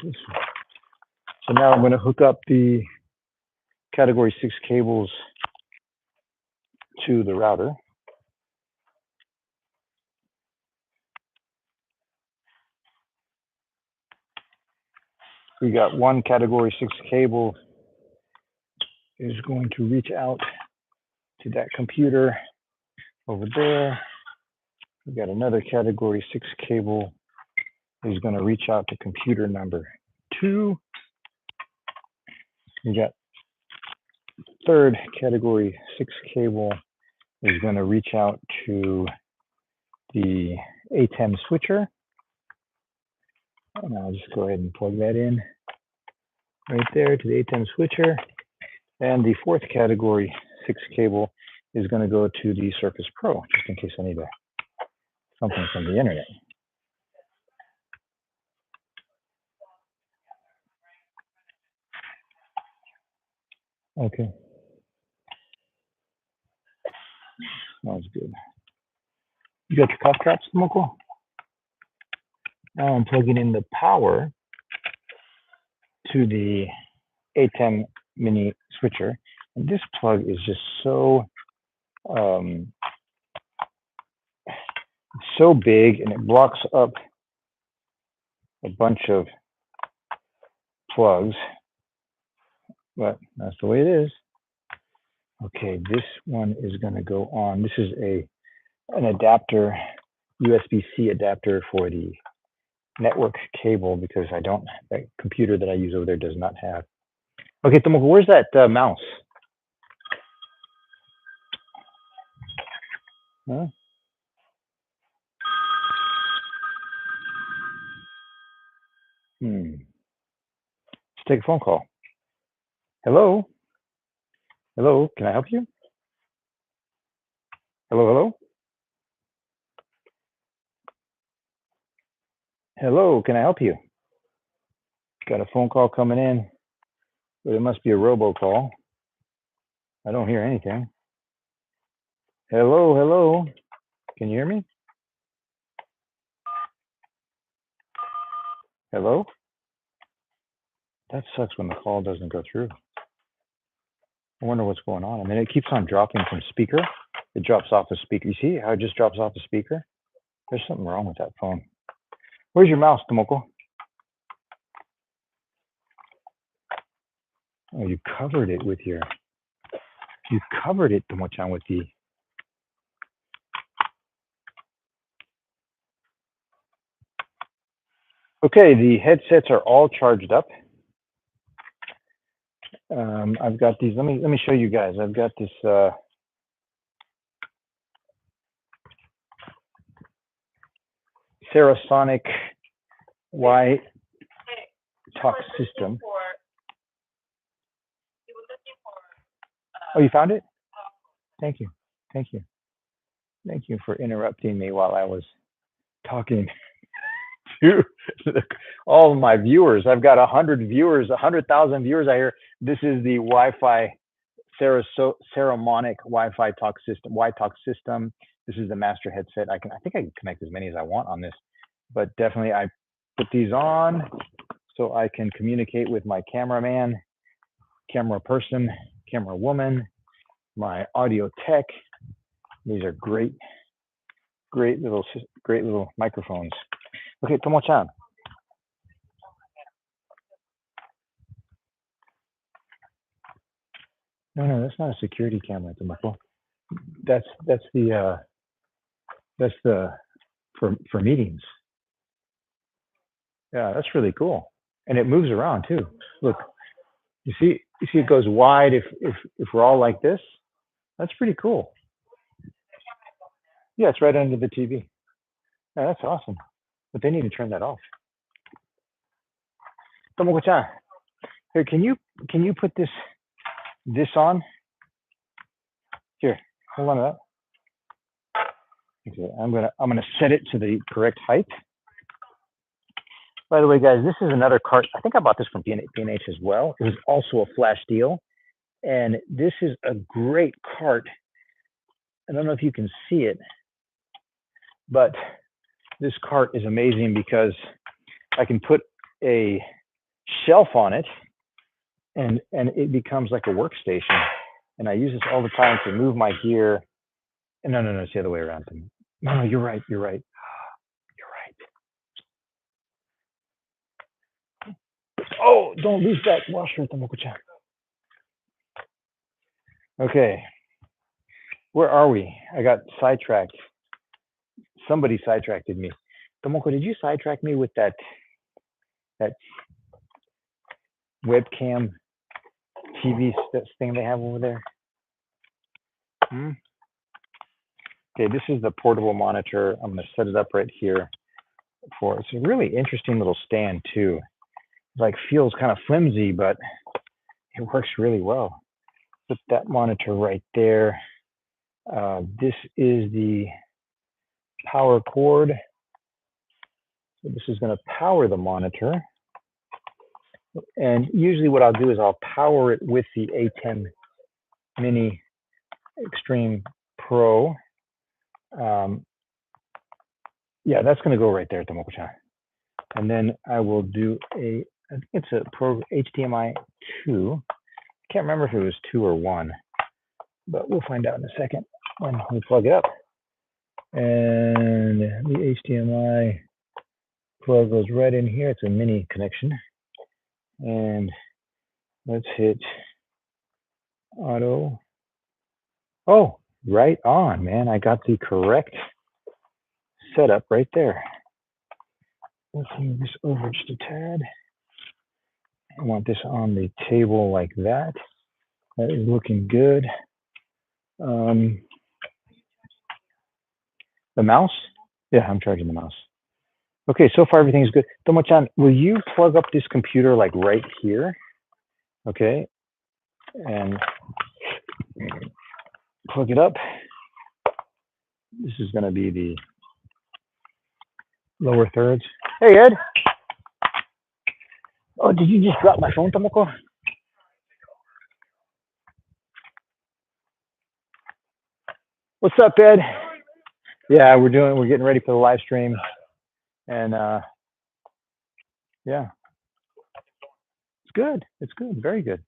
So now I'm going to hook up the category 6 cables to the router. We got one category 6 cable is going to reach out to that computer over there. We got another category 6 cable is going to reach out to computer number 2. We got third category 6 cable is going to reach out to the ATEM switcher. And I'll just go ahead and plug that in right there to the ATEM switcher. And the fourth category 6 cable is going to go to the Surface Pro, just in case I need something from the internet. Okay. Sounds good. You got your cough drops, Tomoko? Now I'm plugging in the power to the ATEM mini switcher. And this plug is just so big, and it blocks up a bunch of plugs, but that's the way it is. Okay, this one is going to go on. This is an adapter, USB-C adapter for the network cable, because that computer that I use over there does not have. Okay, Tomoko, where's that mouse? Huh? Let's take a phone call. Hello? Hello, can I help you? Hello, hello? Hello, can I help you? Got a phone call coming in, but it must be a robocall. I don't hear anything. Hello, hello. Can you hear me? Hello? That sucks when the call doesn't go through. I wonder what's going on. I mean, it keeps on dropping from speaker. it drops off the speaker. You see how it just drops off the speaker? There's something wrong with that phone. Where's your mouse, Tomoko? Oh, you covered it with your, you covered it, Tomo-chan, with the, okay, the headsets are all charged up. I've got these, let me show you guys. I've got this, Serisonic Y talk system. Oh, you found it? Thank you. Thank you. Thank you for interrupting me while I was talking to all my viewers. I've got 100 viewers, 100,000 viewers out here. This is the Wi-Fi Serisonic Wi-Fi talk system, Y-Talk system. This is the master headset. I think I can connect as many as I want on this, but definitely I put these on so I can communicate with my cameraman, camera person, camera woman, my audio tech. These are great little microphones. Okay, Tomo-chan. No, that's not a security camera, Tomoko. That's the for meetings. Yeah, that's really cool, and it moves around too. Look, you see it goes wide if we're all like this. That's pretty cool. Yeah, it's right under the TV. Yeah, that's awesome. But they need to turn that off. Tomoko-chan, here, can you put this on? Here, hold on to that. Okay, I'm gonna set it to the correct height. By the way, guys, this is another cart. I think I bought this from P&H as well. It was also a flash deal, and this is a great cart. I don't know if you can see it, but this cart is amazing because I can put a shelf on it, and it becomes like a workstation. And I use this all the time to move my gear. No, it's the other way around. No, you're right. You're right. Oh, don't lose that washer, Tomoko-chan. Okay, where are we? I got sidetracked. Somebody sidetracked me. Tomoko, did you sidetrack me with that webcam TV thing they have over there? Okay, this is the portable monitor. I'm going to set it up right here. It's a really interesting little stand too. It like feels kind of flimsy, but it works really well. Put that monitor right there. This is the power cord. So this is going to power the monitor. And usually what I'll do is I'll power it with the A10 Mini Extreme Pro. Yeah, that's going to go right there, Tomoko-chan. And then I will do I think it's a Pro HDMI 2. I can't remember if it was 2 or 1, but we'll find out in a second when we plug it up. And the HDMI plug goes right in here. It's a mini connection. And let's hit auto. Oh, right on, man. I got the correct setup right there. Let's move this over just a tad. I want this on the table like that. That is looking good. The mouse? Yeah, I'm charging the mouse. Okay, so far everything's good. Tomo-chan, will you plug up this computer like right here? Okay, and plug it up. This is going to be the lower thirds. Hey, Ed. Oh, did you just drop my phone, Tomoko? What's up, Ed? Yeah, we're getting ready for the live stream. And yeah, it's good. It's good. Very good.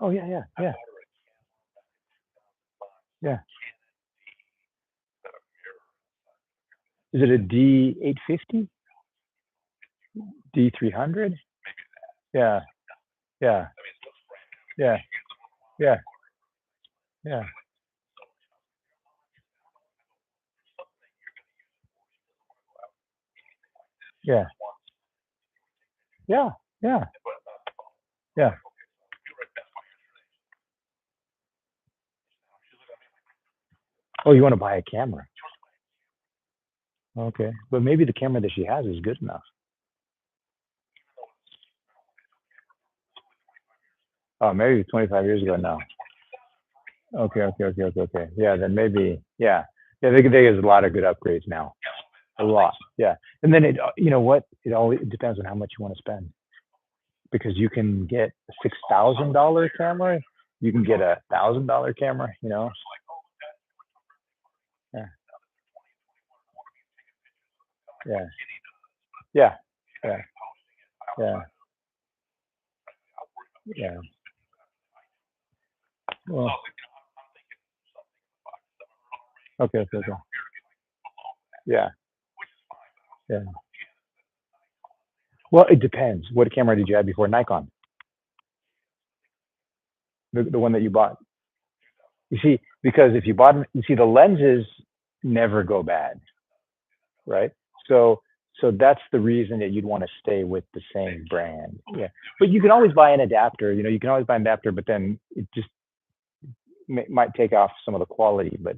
Oh yeah, yeah, yeah, yeah. Is it a D850? D300? Yeah, yeah, yeah, yeah, yeah, yeah, yeah, yeah, yeah. Oh, you want to buy a camera? Okay, but maybe the camera that she has is good enough. Oh, maybe 25 years ago now. Okay, okay, okay, okay, okay. Yeah, then maybe, yeah, yeah. There's a lot of good upgrades now. A lot, yeah. And then you know what? It depends on how much you want to spend because you can get a $6,000 camera. You can get $1,000 camera. You know. Yeah, yeah, yeah, yeah, yeah, yeah. Well, okay, okay, okay. Yeah, yeah. Well, it depends. What camera did you have before? Nikon, the one that you bought. You see, because if you bought, you see, the lenses never go bad, right? So, so that's the reason that you'd want to stay with the same brand. Yeah, but you can always buy an adapter. You know, you can always buy an adapter, but then it just might take off some of the quality. But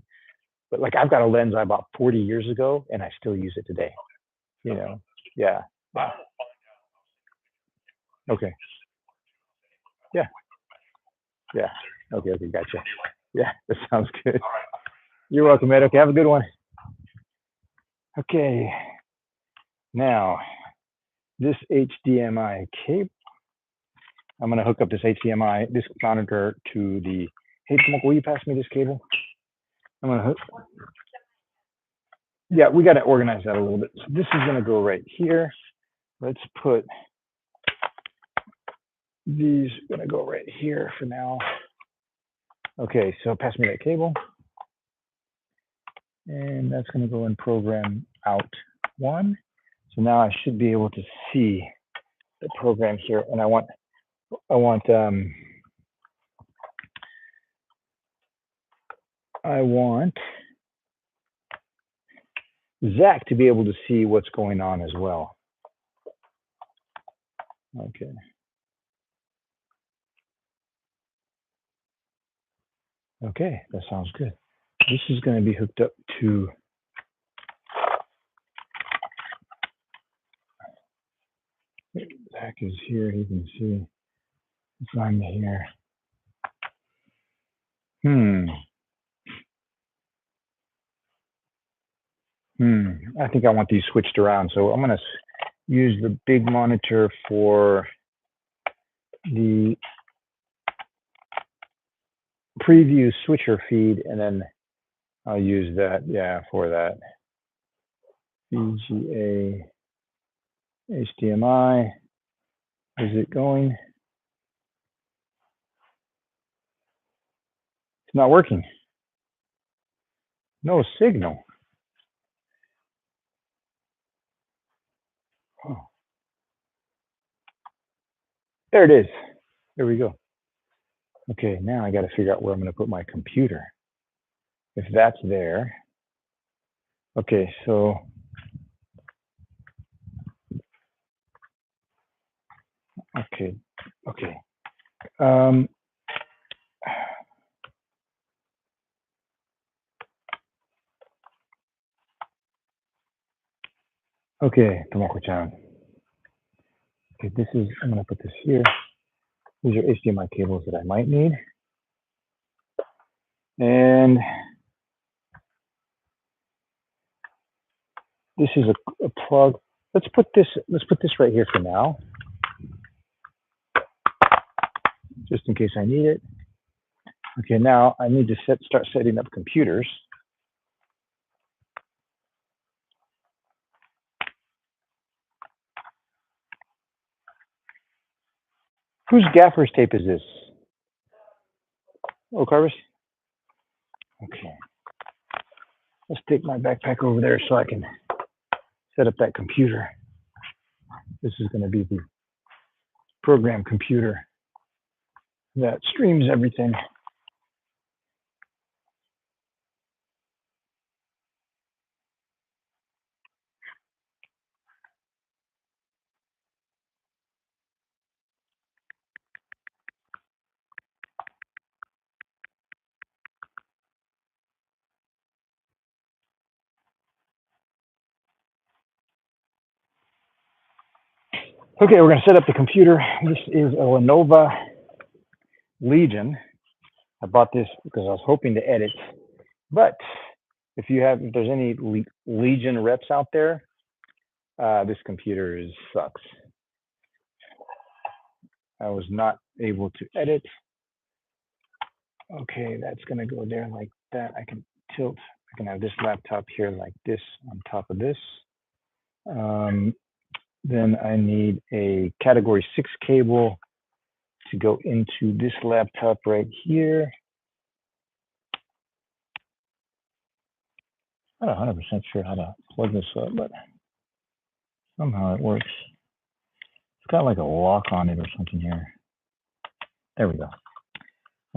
like I've got a lens I bought 40 years ago, and I still use it today. You know, yeah, yeah. Okay, yeah, yeah. Okay, okay, gotcha. Yeah, that sounds good. You're welcome, Ed. Okay, have a good one. Okay, now this HDMI cable. I'm going to hook up this monitor to the. Hey, Tomoko, will you pass me this cable? I'm going to hook. Yeah, we got to organize that a little bit. So this is going to go right here. Let's put these going to go right here for now. Okay, so pass me that cable. And that's going to go in program out one. So now I should be able to see the program here. And I want Zach to be able to see what's going on as well. Okay. Okay, that sounds good. This is going to be hooked up to. Zach is here. He can see if I'm here. I think I want these switched around. So I'm going to use the big monitor for the preview switcher feed, and then I'll use that, yeah, for that. VGA, HDMI. Is it going? It's not working. No signal. Oh. There it is. There we go. Okay, now I got to figure out where I'm going to put my computer. If that's there. Okay, so okay. Um, okay, Tomoko-chan. Okay, I'm going to put this here. These are HDMI cables that I might need. And this is a plug. Let's put this right here for now, just in case I need it. Okay, now I need to start setting up computers. Whose gaffer's tape is this? Carvis? Okay. Let's take my backpack over there so I can set up that computer. This is going to be the program computer that streams everything. Okay, we're going to set up the computer. This is a Lenovo Legion. I bought this because I was hoping to edit, but if there's any Legion reps out there, this computer sucks. I was not able to edit. Okay, that's going to go there like that. I can tilt. I can have this laptop here like this on top of this. Then I need a category 6 cable to go into this laptop right here. I'm not 100% sure how to plug this up, but somehow it works. It's got like a lock on it or something here. There we go.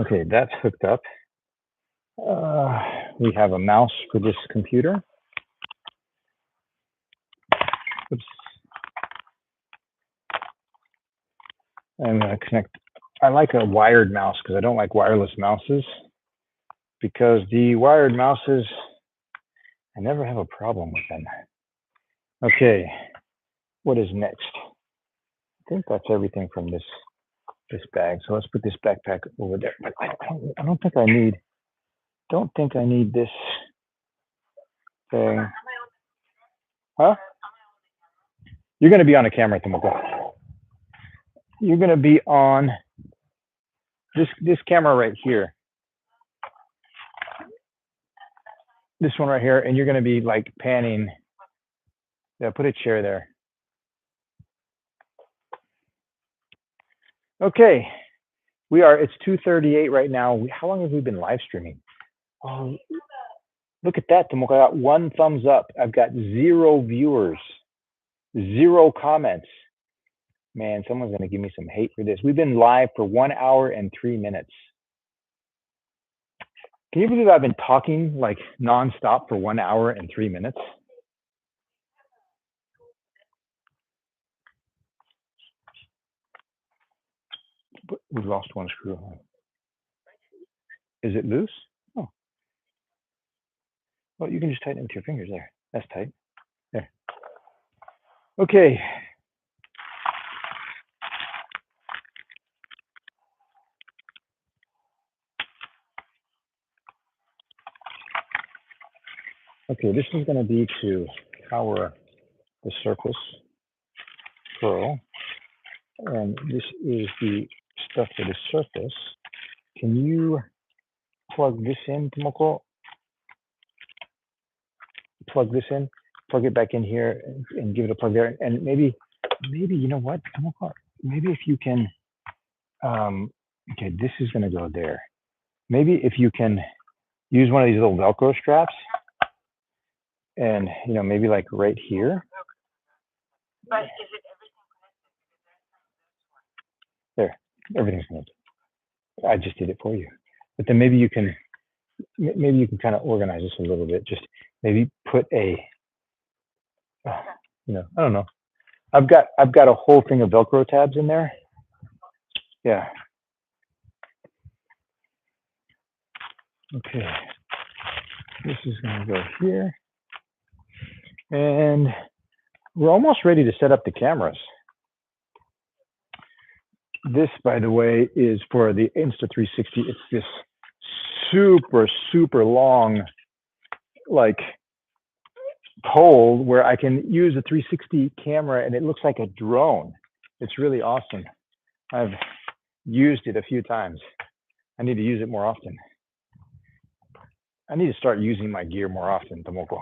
Okay, that's hooked up. We have a mouse for this computer. Oops. I'm going to connect. I like a wired mouse because I don't like wireless mouses, because the wired mouses, I never have a problem with them. Okay, what is next? I think that's everything from this bag. So let's put this backpack over there. But I don't think I need this thing. Huh? You're going to be on a camera, Tomoko. You're going to be on this camera right here. This one right here, and you're going to be like panning. Yeah, put a chair there. Okay, it's 2:38 right now. How long have we been live streaming? Oh, look at that, Tomoko. I got 1 thumbs up. I've got 0 viewers, 0 comments. Man, someone's going to give me some hate for this. We've been live for 1 hour and 3 minutes. Can you believe I've been talking like nonstop for 1 hour and 3 minutes? We've lost 1 screw. Is it loose? Oh. Well, you can just tighten it with your fingers there. That's tight. There. Okay. Okay, this is going to be to power the Surface Pro. And this is the stuff for the Surface. Can you plug this in, Tomoko? Plug this in, plug it back in here, and give it a plug there. And maybe you know what, Tomoko? Maybe if you can, okay, this is going to go there. Maybe if you can use one of these little Velcro straps, and maybe like right here. But is it everything connected? There, everything's connected. I just did it for you. But then maybe you can kind of organize this a little bit. Just maybe put I don't know. I've got a whole thing of Velcro tabs in there. Yeah. Okay. This is going to go here. And we're almost ready to set up the cameras. This, by the way, is for the Insta360. It's this super, super long, like, pole where I can use a 360 camera and it looks like a drone. It's really awesome. I've used it a few times. I need to use it more often. I need to start using my gear more often, Tomoko.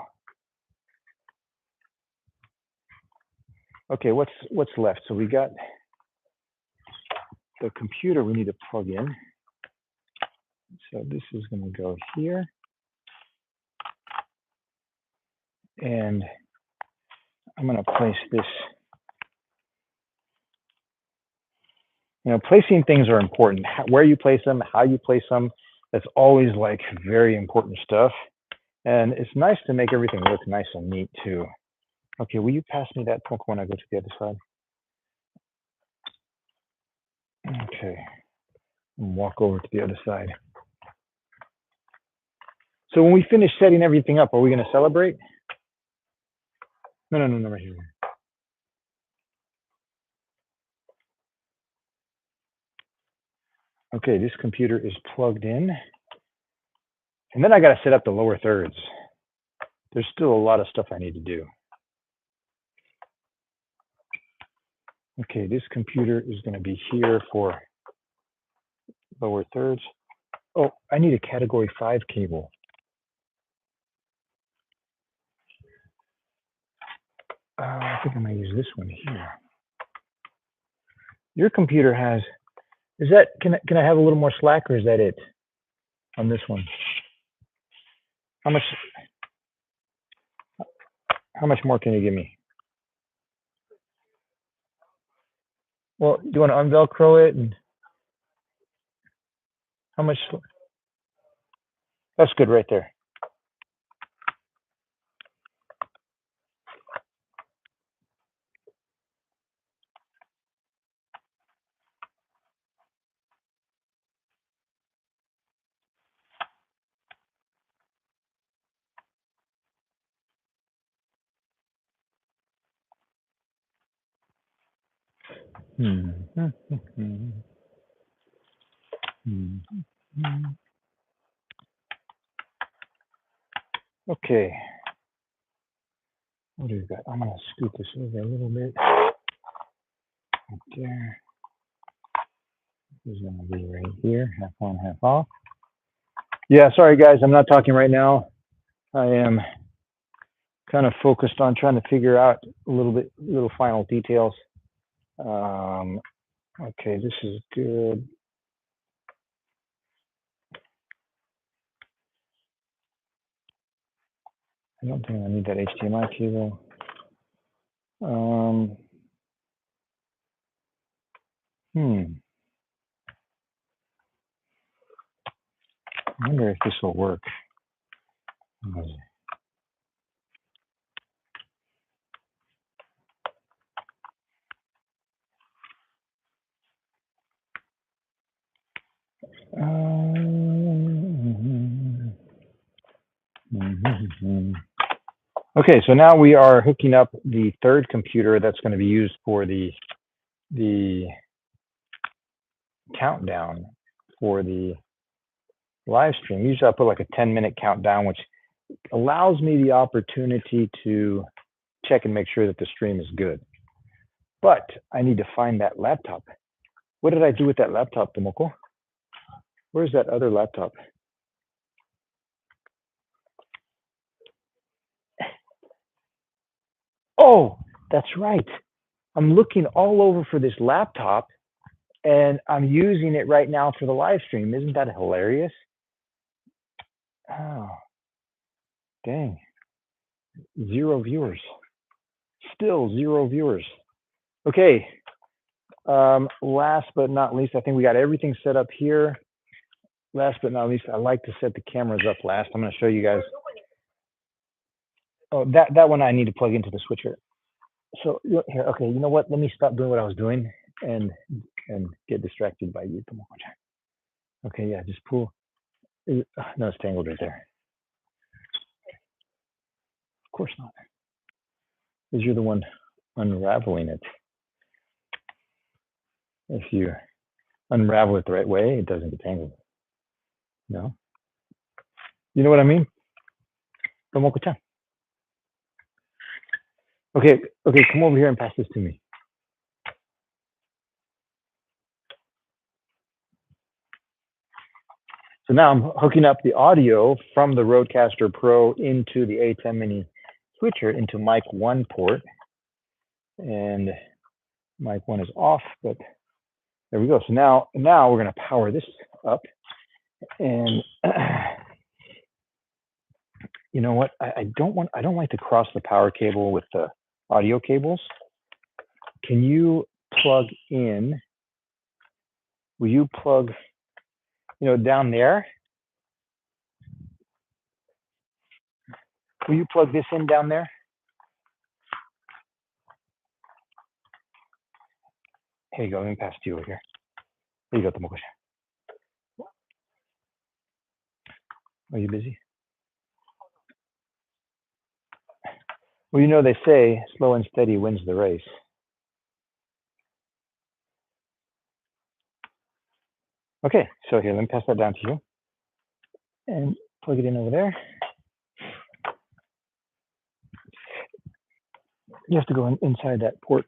Okay, what's left? So we got the computer we need to plug in. So this is going to go here. And I'm going to place this. Placing things are important. Where you place them, how you place them, that's always like very important stuff. And it's nice to make everything look nice and neat too. Okay, will you pass me that book when I go to the other side? Okay, and walk over to the other side. So when we finish setting everything up, are we going to celebrate? No, right here. Okay, this computer is plugged in. And then I got to set up the lower thirds. There's still a lot of stuff I need to do. Okay, this computer is going to be here for lower thirds. Oh, I need a category 5 cable. I think I'm going to use this one here. Your computer has, can I have a little more slack, or is that it on this one? How much more can you give me? Well, do you want to unvelcro it? And how much? That's good right there. Okay. What do we got? I'm going to scoot this over a little bit. Right there. This is going to be right here, half on, half off. Yeah, sorry guys, I'm not talking right now. I am kind of focused on trying to figure out little final details. Okay, this is good. I don't think I need that HDMI cable. I wonder if this will work. Okay, so now we are hooking up the third computer that's going to be used for the countdown for the live stream. Usually I put like a 10-minute countdown, which allows me the opportunity to check and make sure that the stream is good. But I need to find that laptop. What did I do with that laptop, Tomoko? Where's that other laptop? Oh, that's right. I'm looking all over for this laptop, and I'm using it right now for the live stream. Isn't that hilarious? Oh, dang. 0 viewers. Still 0 viewers. Okay. Last but not least, I think we got everything set up here. Last but not least, I like to set the cameras up last. I'm going to show you guys. Oh, that one I need to plug into the switcher. So here, okay, you know what? Let me stop doing what I was doing and get distracted by you. Okay, yeah, just pull. No, it's tangled right there. Of course not, because you're the one unraveling it. If you unravel it the right way, it doesn't get tangled. No? You know what I mean? Tomoko-chan. Okay, come over here and pass this to me. So now I'm hooking up the audio from the Rodecaster Pro into the A10 Mini switcher into mic 1 port. And mic 1 is off, but there we go. So now we're going to power this up. And you know what? I don't like to cross the power cable with the audio cables. Can you plug in? Will you plug, down there? Will you plug this in down there? Here you go. Let me pass it to you over here. Here you go, Tomoko. Are you busy? Well, they say slow and steady wins the race. Okay, so here, let me pass that down to you. And plug it in over there. You have to go inside that port.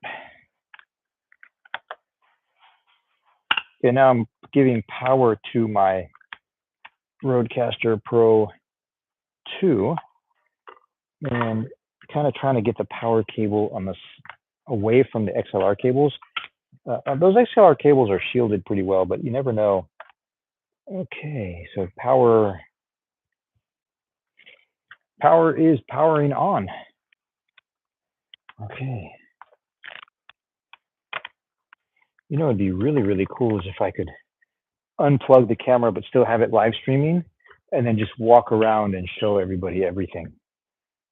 Okay, now I'm giving power to my Rodecaster Pro 2 and kind of trying to get the power cable on this away from the XLR cables. Those XLR cables are shielded pretty well, but you never know. Okay, so power is powering on. Okay. It'd be really, really cool is if I could unplug the camera but still have it live streaming and then just walk around and show everybody everything.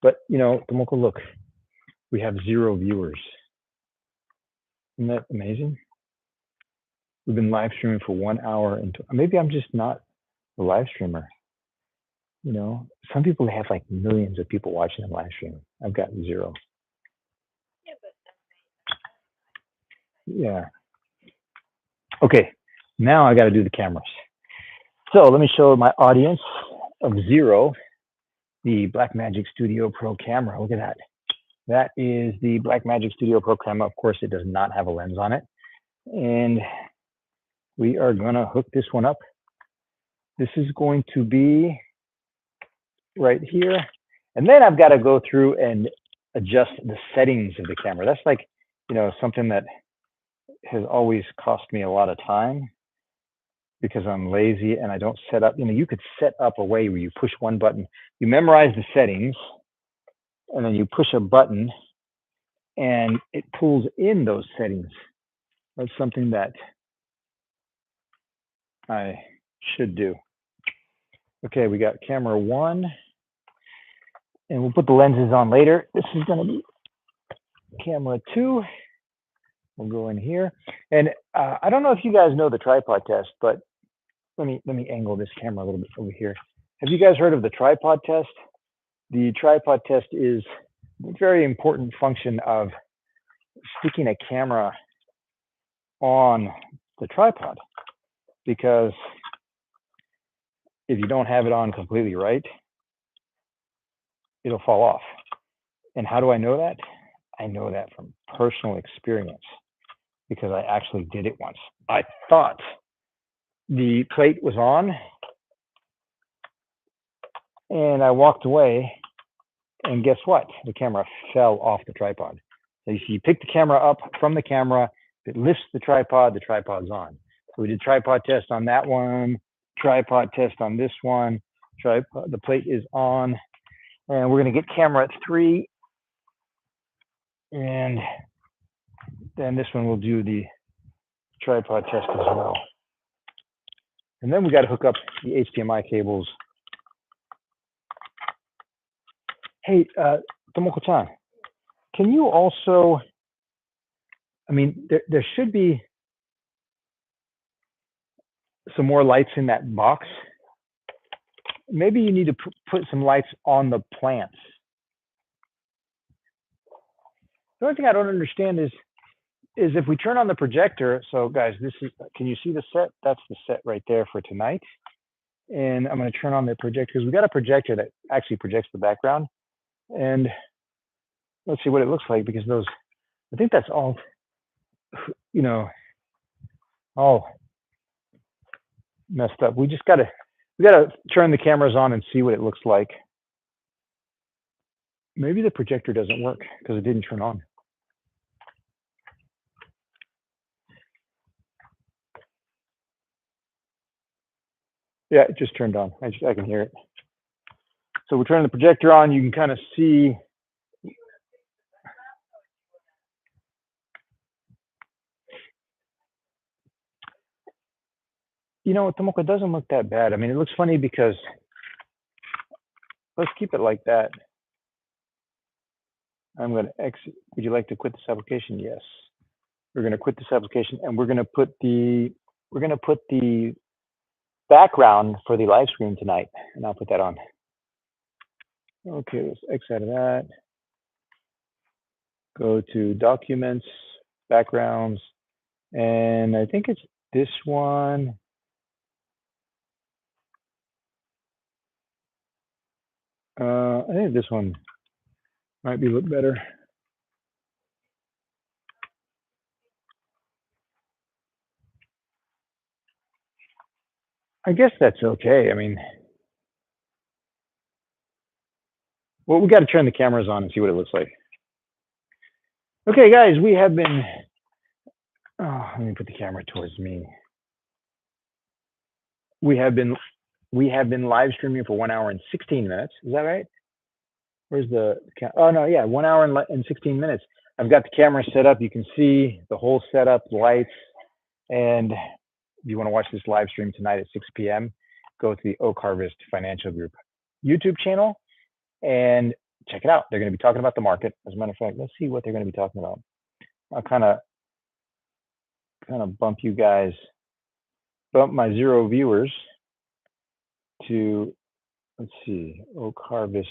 But, Tomoko, look, we have 0 viewers. Isn't that amazing? We've been live streaming for 1 hour and maybe I'm just not a live streamer. Some people have like millions of people watching them live stream. I've got 0. Yeah. Okay, now I got to do the cameras. So let me show my audience of 0 the Blackmagic Studio Pro camera. Look at that. That is the Blackmagic Studio Pro camera. Of course, it does not have a lens on it. And we are going to hook this one up. This is going to be right here. And then I've got to go through and adjust the settings of the camera. That's like, something that has always cost me a lot of time because I'm lazy and I don't set up. You could set up a way where you push one button, you memorize the settings, and then you push a button and it pulls in those settings. That's something that I should do. Okay, we got camera 1, and we'll put the lenses on later. This is going to be camera 2. We'll go in here, and I don't know if you guys know the tripod test, but let me angle this camera a little bit over here. Have you guys heard of the tripod test? The tripod test is a very important function of sticking a camera on the tripod, because if you don't have it on completely right, it'll fall off. And how do I know that? I know that from personal experience because I actually did it once. I thought the plate was on and I walked away, and guess what? The camera fell off the tripod. So you pick the camera up from the camera, it lifts the tripod's on. So we did tripod test on that one, tripod test on this one, the plate is on, and we're going to get camera 3, and then this one will do the tripod test as well. And then we got to hook up the HDMI cables. Hey, Tomoko-chan, can you also, there should be some more lights in that box. Maybe you need to put some lights on the plants. The only thing I don't understand is if we turn on the projector. So guys, can you see the set? That's the set right there for tonight. And I'm going to turn on the projector because we got a projector that actually projects the background. And let's see what it looks like, because I think that's all, all messed up. We got to turn the cameras on and see what it looks like. Maybe the projector doesn't work because it didn't turn on. Yeah, it just turned on. I can hear it. So we're turning the projector on. You can kind of see. You know, Tomoko, it doesn't look that bad. I mean, it looks funny because let's keep it like that. I'm going to exit. Would you like to quit this application? Yes. We're going to quit this application, and we're going to put the background for the live stream tonight, and I'll put that on. Okay, let's exit out of that. Go to documents, backgrounds, and I think it's this one. I think this one might be a little better. I guess that's okay. I mean, well, we got to turn the cameras on and see what it looks like. Okay, guys, we have been. Oh, let me put the camera towards me. We have been live streaming for 1 hour and 16 minutes. Is that right? Where's the? Oh no, yeah, 1 hour and 16 minutes. I've got the camera set up. You can see the whole setup, lights, and if you want to watch this live stream tonight at 6 p.m., go to the Oak Harvest Financial Group YouTube channel and check it out. They're going to be talking about the market. As a matter of fact, let's see what they're going to be talking about. I'll kind of bump my 0 viewers to, let's see, Oak Harvest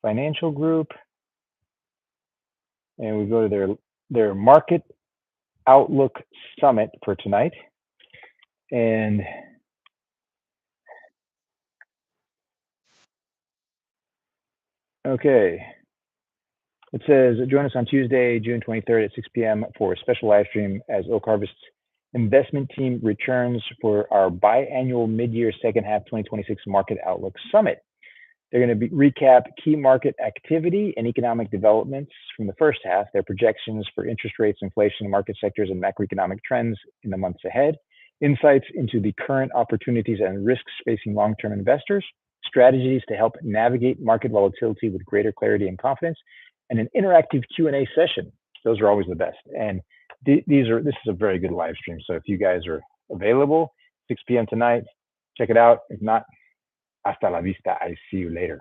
Financial Group, and we go to their Market Outlook Summit for tonight. And okay, it says join us on Tuesday, June 23rd at 6 p.m. for a special live stream as Oak Harvest's investment team returns for our biannual mid-year second half 2026 Market Outlook Summit. They're going to recap key market activity and economic developments from the first half, their projections for interest rates, inflation, market sectors, and macroeconomic trends in the months ahead, insights into the current opportunities and risks facing long-term investors, strategies to help navigate market volatility with greater clarity and confidence, and an interactive Q&A session. Those are always the best. And this is a very good live stream. So if you guys are available, 6 p.m. tonight, check it out. If not, hasta la vista. I see you later.